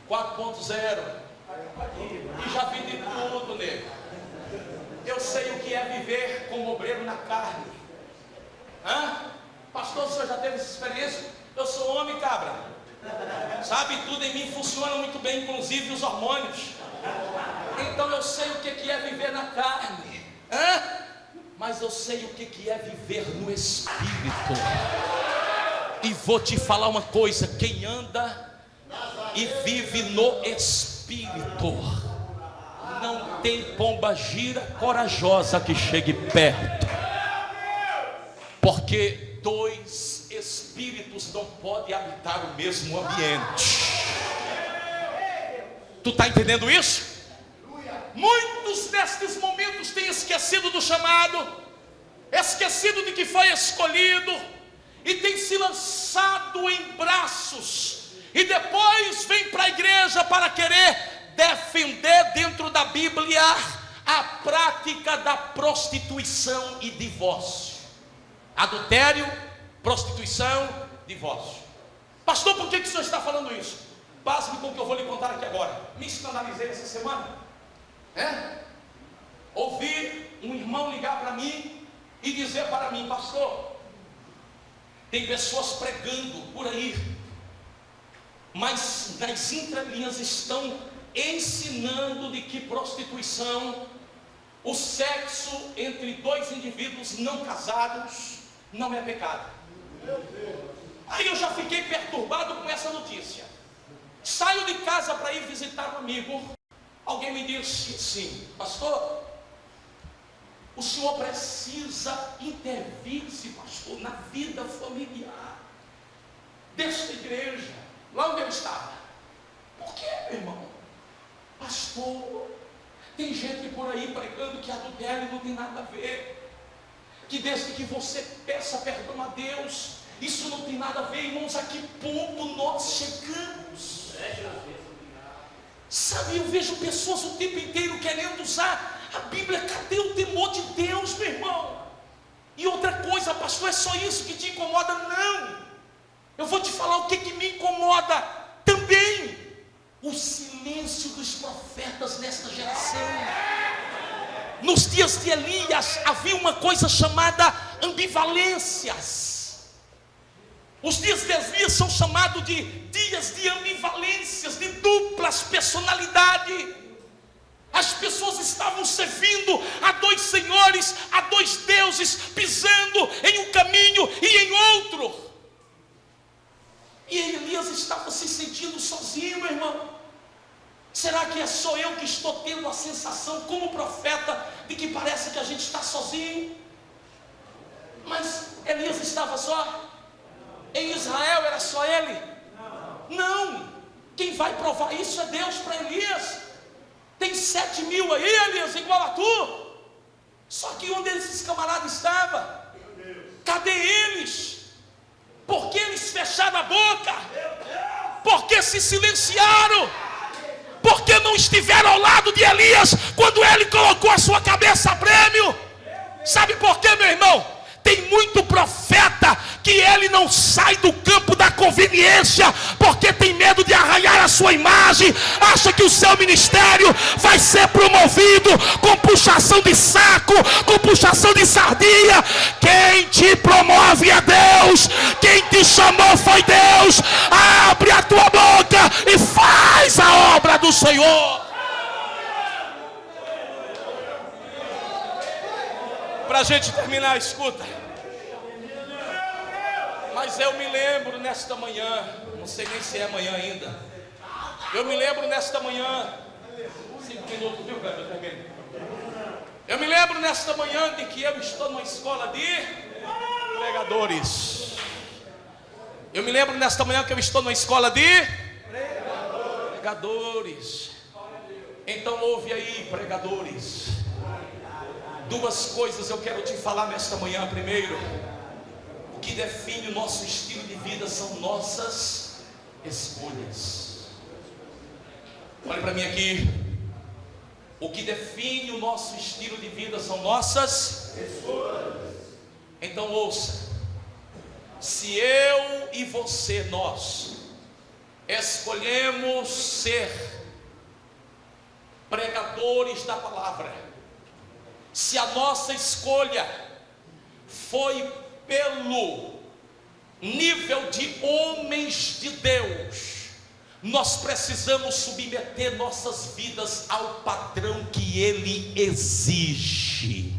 4.0, e já vi de tudo nele. Eu sei o que é viver como obreiro na carne. Pastor, o senhor já teve essa experiência? Eu sou homem, cabra. Sabe, tudo em mim funciona muito bem, inclusive os hormônios. Então eu sei o que é viver na carne. Mas eu sei o que é viver no Espírito. E vou te falar uma coisa: quem anda e vive no Espírito, não tem pomba gira corajosa que chegue perto. Porque dois espíritos não podem habitar o mesmo ambiente. Tu está entendendo isso? Muitos destes momentos têm esquecido do chamado, esquecido de que foi escolhido, e tem se lançado em braços, e depois vem para a igreja para querer defender dentro da Bíblia a prática da prostituição e divórcio. Adultério, prostituição, divórcio. Pastor, por que o senhor está falando isso? Pasme com o que eu vou lhe contar aqui agora. Me escandalizei essa semana. Ouvi um irmão ligar para mim e dizer para mim: pastor, tem pessoas pregando por aí, mas nas entrelinhas estão ensinando de que prostituição, o sexo entre dois indivíduos não casados, não é pecado. Aí eu já fiquei perturbado com essa notícia. Saio de casa para ir visitar um amigo. Alguém me disse assim: pastor, o senhor precisa intervir-se, pastor, na vida familiar desta igreja, lá onde eu estava. Por quê, meu irmão? Pastor, Tem gente por aí pregando que adultério não tem nada a ver, que desde que você peça perdão a Deus, isso não tem nada a ver. Irmãos, a que ponto nós chegamos? Sabe, eu vejo pessoas o tempo inteiro querendo usar a Bíblia. Cadê o temor de Deus, meu irmão? E outra coisa, pastor, é só isso que te incomoda? Não, eu vou te falar o que me incomoda também: o silêncio dos profetas nesta geração. Nos dias de Elias havia uma coisa chamada ambivalências. Os dias de Elias são chamados de dias de ambivalências, de duplas personalidades. As pessoas estavam servindo a dois senhores, a dois deuses, pisando em um caminho e em outro. E Elias estava se sentindo sozinho, meu irmão. Será que é só eu que estou tendo a sensação, como profeta, de que parece que a gente está sozinho? Mas Elias estava só? Em Israel era só ele? Não. Quem vai provar isso é Deus para Elias. Tem 7.000 aí, Elias, igual a tu. Só que onde esses camaradas estavam? Cadê eles? Por que eles fecharam a boca? Por que se silenciaram? Por que não estiveram ao lado de Elias quando ele colocou a sua cabeça a prêmio? Sabe por quê, meu irmão? Tem muito profeta que ele não sai do campo da conveniência, porque tem medo de arranhar a sua imagem, acha que o seu ministério vai ser promovido com puxação de saco, com puxação de sardinha. Quem te promove é Deus, quem te chamou foi Deus. Abre a tua boca e faz a obra do Senhor. Para a gente terminar, escuta. Mas eu me lembro nesta manhã, não sei nem se é amanhã ainda. Eu me lembro nesta manhã, 5 minutos, viu, Cleber? Eu termino. Eu me lembro nesta manhã de que eu estou numa escola de pregadores. Eu me lembro nesta manhã que eu estou numa escola de pregadores. Então ouve aí, pregadores. Duas coisas eu quero te falar nesta manhã. Primeiro, o que define o nosso estilo de vida são nossas escolhas. Olha para mim aqui. O que define o nosso estilo de vida são nossas escolhas. Então ouça. Se eu e você, nós escolhemos ser pregadores da palavra, se a nossa escolha foi pelo nível de homens de Deus, nós precisamos submeter nossas vidas ao padrão que Ele exige.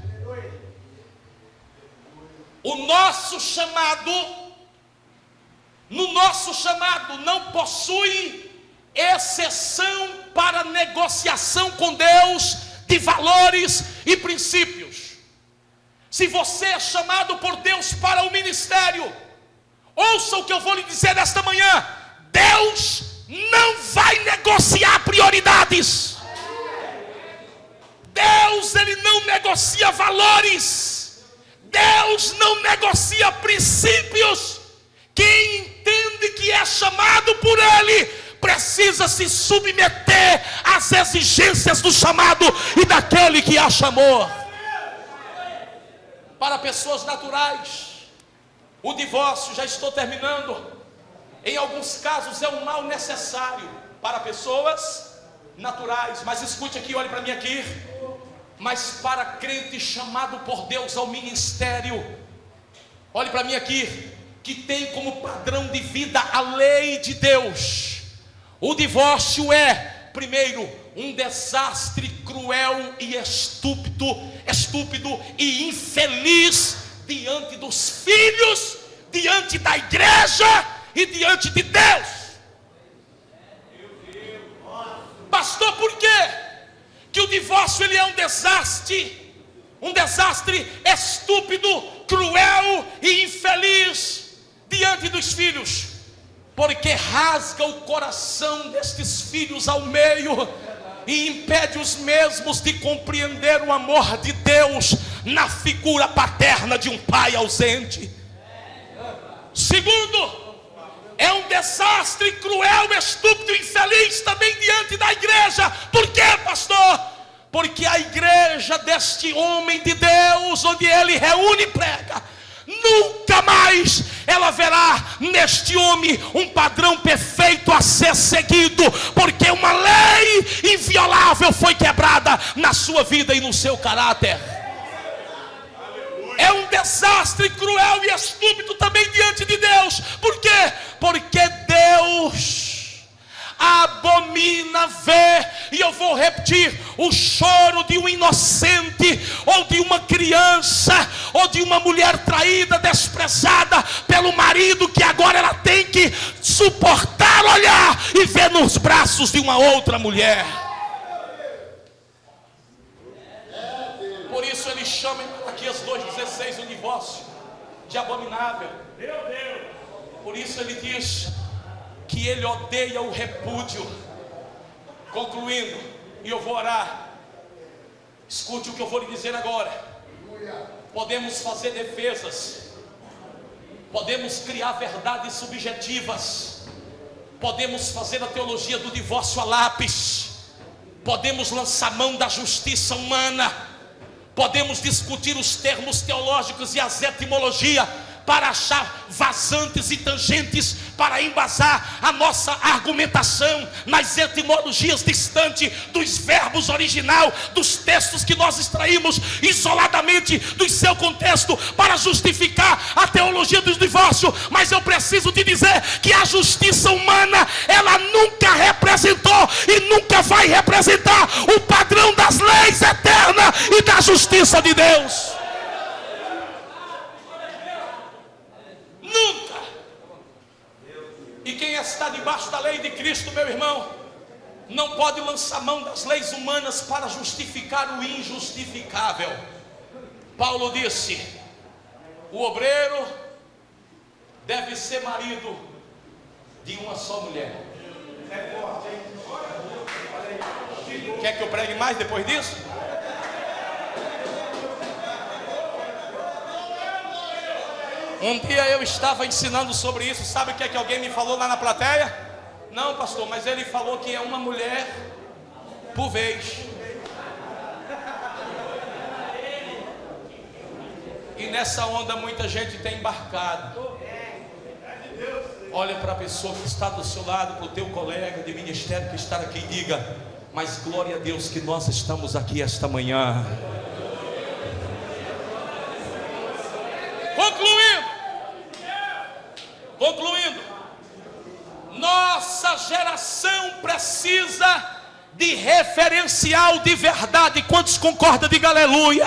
O nosso chamado, no nosso chamado não possui exceção para negociação com Deus de valores e princípios. Se você é chamado por Deus para o ministério, ouça o que eu vou lhe dizer nesta manhã: Deus não vai negociar prioridades. Deus, Ele não negocia valores. Deus não negocia princípios. Quem entende que é chamado por Ele precisa se submeter às exigências do chamado e daquele que a chamou. Para pessoas naturais, o divórcio, já estou terminando, em alguns casos é um mal necessário para pessoas naturais. Mas escute aqui, olhe para mim aqui. Mas para crente chamado por Deus ao ministério, olhe para mim aqui, que tem como padrão de vida a lei de Deus, o divórcio é, primeiro, um desastre cruel e estúpido e infeliz diante dos filhos, diante da igreja e diante de Deus. Pastor, por quê? Que o divórcio ele é um desastre estúpido, cruel e infeliz diante dos filhos, porque rasga o coração destes filhos ao meio, e impede os mesmos de compreender o amor de Deus na figura paterna de um pai ausente. Segundo, é um desastre cruel, estúpido, infeliz também diante da igreja. Por quê, pastor? Porque a igreja deste homem de Deus, onde ele reúne e prega, nunca mais ela verá neste homem um padrão perfeito a ser seguido, porque uma lei inviolável foi quebrada na sua vida e no seu caráter. É um desastre cruel e estúpido também diante de Deus. Por quê? Porque Deus abomina ver, e eu vou repetir, o choro de um inocente, ou de uma criança, ou de uma mulher traída, desprezada pelo marido, que agora ela tem que suportar olhar e ver nos braços de uma outra mulher. Por isso ele chama em Malaquias 2,16 o divórcio de abominável. Por isso ele diz que ele odeia o repúdio. Concluindo, e eu vou orar, escute o que eu vou lhe dizer agora. Podemos fazer defesas, podemos criar verdades subjetivas, podemos fazer a teologia do divórcio a lápis, podemos lançar mão da justiça humana, podemos discutir os termos teológicos e as etimologias para achar vazantes e tangentes para embasar a nossa argumentação nas etimologias distantes dos verbos original, dos textos que nós extraímos isoladamente do seu contexto para justificar a teologia do divórcio. Mas eu preciso te dizer que a justiça humana, ela nunca representou e nunca vai representar o padrão das leis eternas e da justiça de Deus. Nunca. E quem está debaixo da lei de Cristo, meu irmão, não pode lançar mão das leis humanas para justificar o injustificável. Paulo disse: o obreiro deve ser marido de uma só mulher. Quer que eu pregue mais depois disso? Um dia eu estava ensinando sobre isso. Sabe o que é que alguém me falou lá na plateia? Não, pastor, mas ele falou que é uma mulher por vez. E nessa onda muita gente tem embarcado. Olha para a pessoa que está do seu lado, para o teu colega de ministério que está aqui, e diga: mas glória a Deus que nós estamos aqui esta manhã. Concluindo, nossa geração precisa de referencial de verdade. Quantos concordam? Diga aleluia.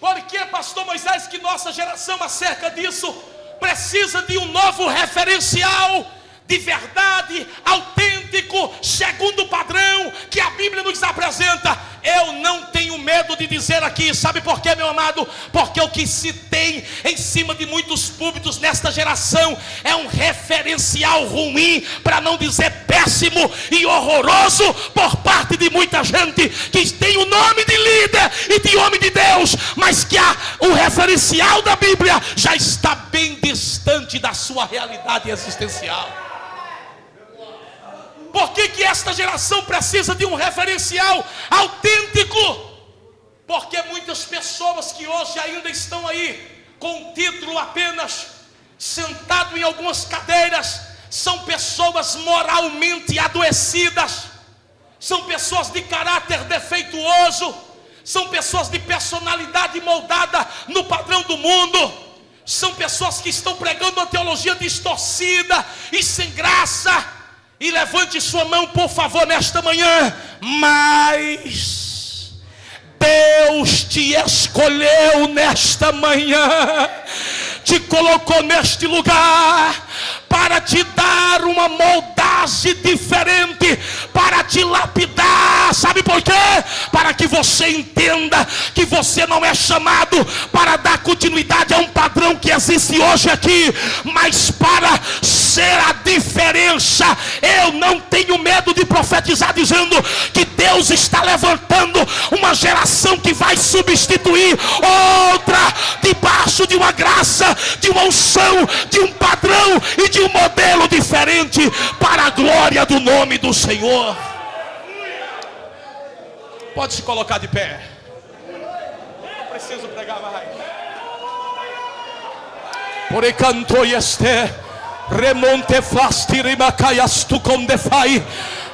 Por que, pastor Moisés, que nossa geração acerca disso precisa de um novo referencial de verdade, autêntico, segundo o padrão que a Bíblia nos apresenta? Eu não tenho medo de dizer aqui, sabe por quê, meu amado? Porque o que se tem em cima de muitos púlpitos nesta geração é um referencial ruim, para não dizer péssimo e horroroso, por parte de muita gente que tem o nome de líder e de homem de Deus, mas que o referencial da Bíblia já está bem distante da sua realidade existencial. Por que esta geração precisa de um referencial autêntico? Porque muitas pessoas que hoje ainda estão aí com título apenas, sentado em algumas cadeiras, são pessoas moralmente adoecidas, são pessoas de caráter defeituoso, são pessoas de personalidade moldada no padrão do mundo, são pessoas que estão pregando uma teologia distorcida e sem graça. E levante sua mão, por favor, nesta manhã. Mas Deus te escolheu nesta manhã, te colocou neste lugar para te dar uma moldagem diferente, para te lapidar. Sabe por quê? Para que você entenda que você não é chamado para dar continuidade a um padrão que existe hoje aqui, mas para fazer a diferença. Eu não tenho medo de profetizar dizendo que Deus está levantando uma geração que vai substituir outra, debaixo de uma graça, de uma unção, de um padrão e de um modelo diferente, para a glória do nome do Senhor. Pode se colocar de pé. Não preciso pregar mais. Por canto este remonte flastirima tu condefai.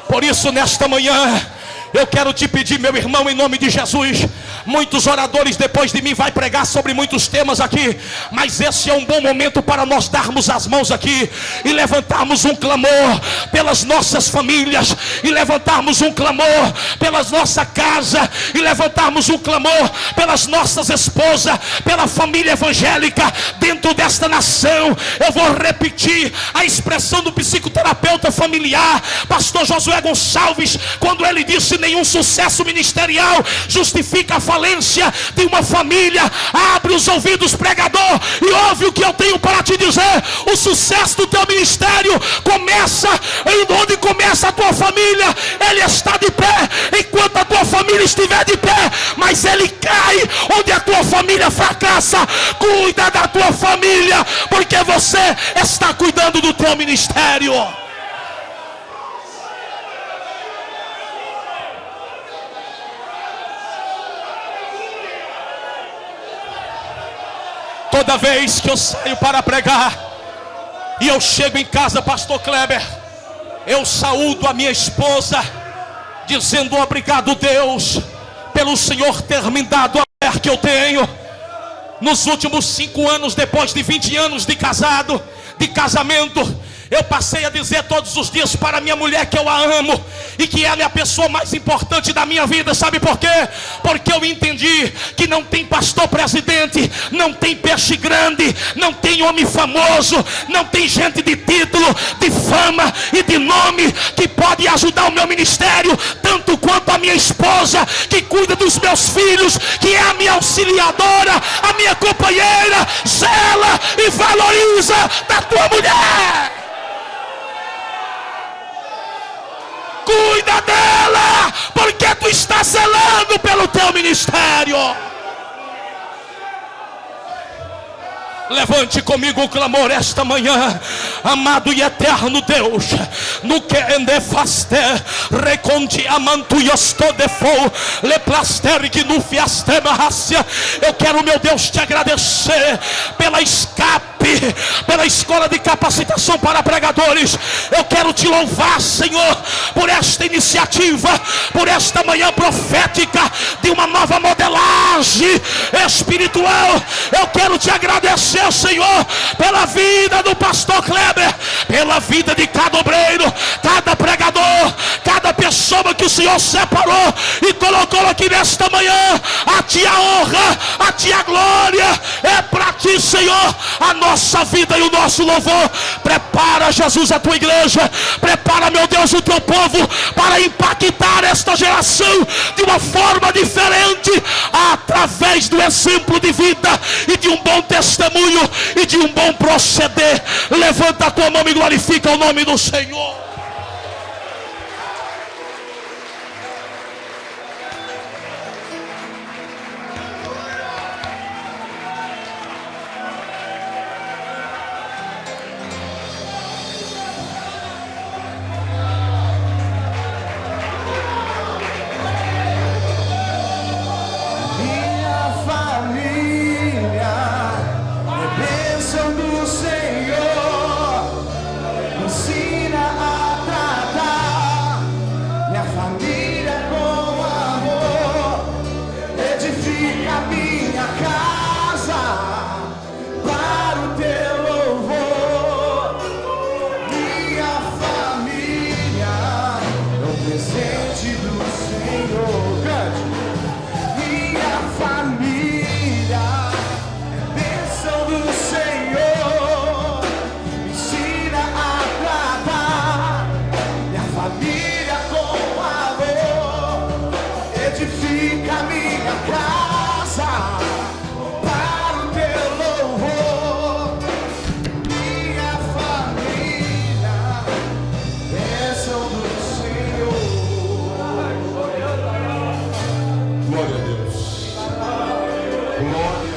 Por isso nesta manhã eu quero te pedir, meu irmão, em nome de Jesus. Muitos oradores depois de mim vai pregar sobre muitos temas aqui, mas esse é um bom momento para nós darmos as mãos aqui e levantarmos um clamor pelas nossas famílias, e levantarmos um clamor pelas nossa casa, e levantarmos um clamor pelas nossas esposas, pela família evangélica dentro desta nação. Eu vou repetir a expressão do psicoterapeuta familiar, pastor Josué Gonçalves, quando ele disse: nenhum sucesso ministerial justifica a falência de uma família. Abre os ouvidos, pregador, e ouve o que eu tenho para te dizer. O sucesso do teu ministério começa onde começa a tua família. Ele está de pé enquanto a tua família estiver de pé, mas ele cai onde a tua família fracassa. Cuida da tua família, porque você está cuidando do teu ministério. Toda vez que eu saio para pregar e eu chego em casa, pastor Kleber, eu saúdo a minha esposa dizendo: obrigado, Deus, pelo Senhor ter me dado a mulher que eu tenho. Nos últimos 5 anos, depois de 20 anos de casamento, eu passei a dizer todos os dias para minha mulher que eu a amo e que ela é a pessoa mais importante da minha vida. Sabe por quê? Porque eu entendi que não tem pastor presidente, não tem peixe grande, não tem homem famoso, não tem gente de título, de fama e de nome que pode ajudar o meu ministério tanto quanto a minha esposa, que cuida dos meus filhos, que é a minha auxiliadora, a minha companheira. Zela e valoriza da tua mulher. Cuida dela, porque tu está zelando pelo teu ministério. Levante comigo o clamor esta manhã. Amado e eterno Deus, no que endefaste reconte amantu yosto defou le plaster que no fiaste marrácia. Eu quero, meu Deus, te agradecer pela escape, pela escola de capacitação para pregadores. Eu quero te louvar, Senhor, por esta iniciativa, por esta manhã profética de uma nova modelagem espiritual. Eu quero te agradecer, Senhor, pela vida do pastor Kleber, pela vida de cada obreiro, cada pregador, cada pessoa que o Senhor separou e colocou aqui nesta manhã. A ti a honra, a ti a glória, é para ti, Senhor, a nossa vida e o nosso louvor. Prepara, Jesus, a tua igreja, prepara, meu Deus, o teu povo para impactar esta geração de uma forma diferente, através do exemplo de vida e de um bom testemunho e de um bom proceder. Levanta a tua mão e glorifica o nome do Senhor. Ensina a Glória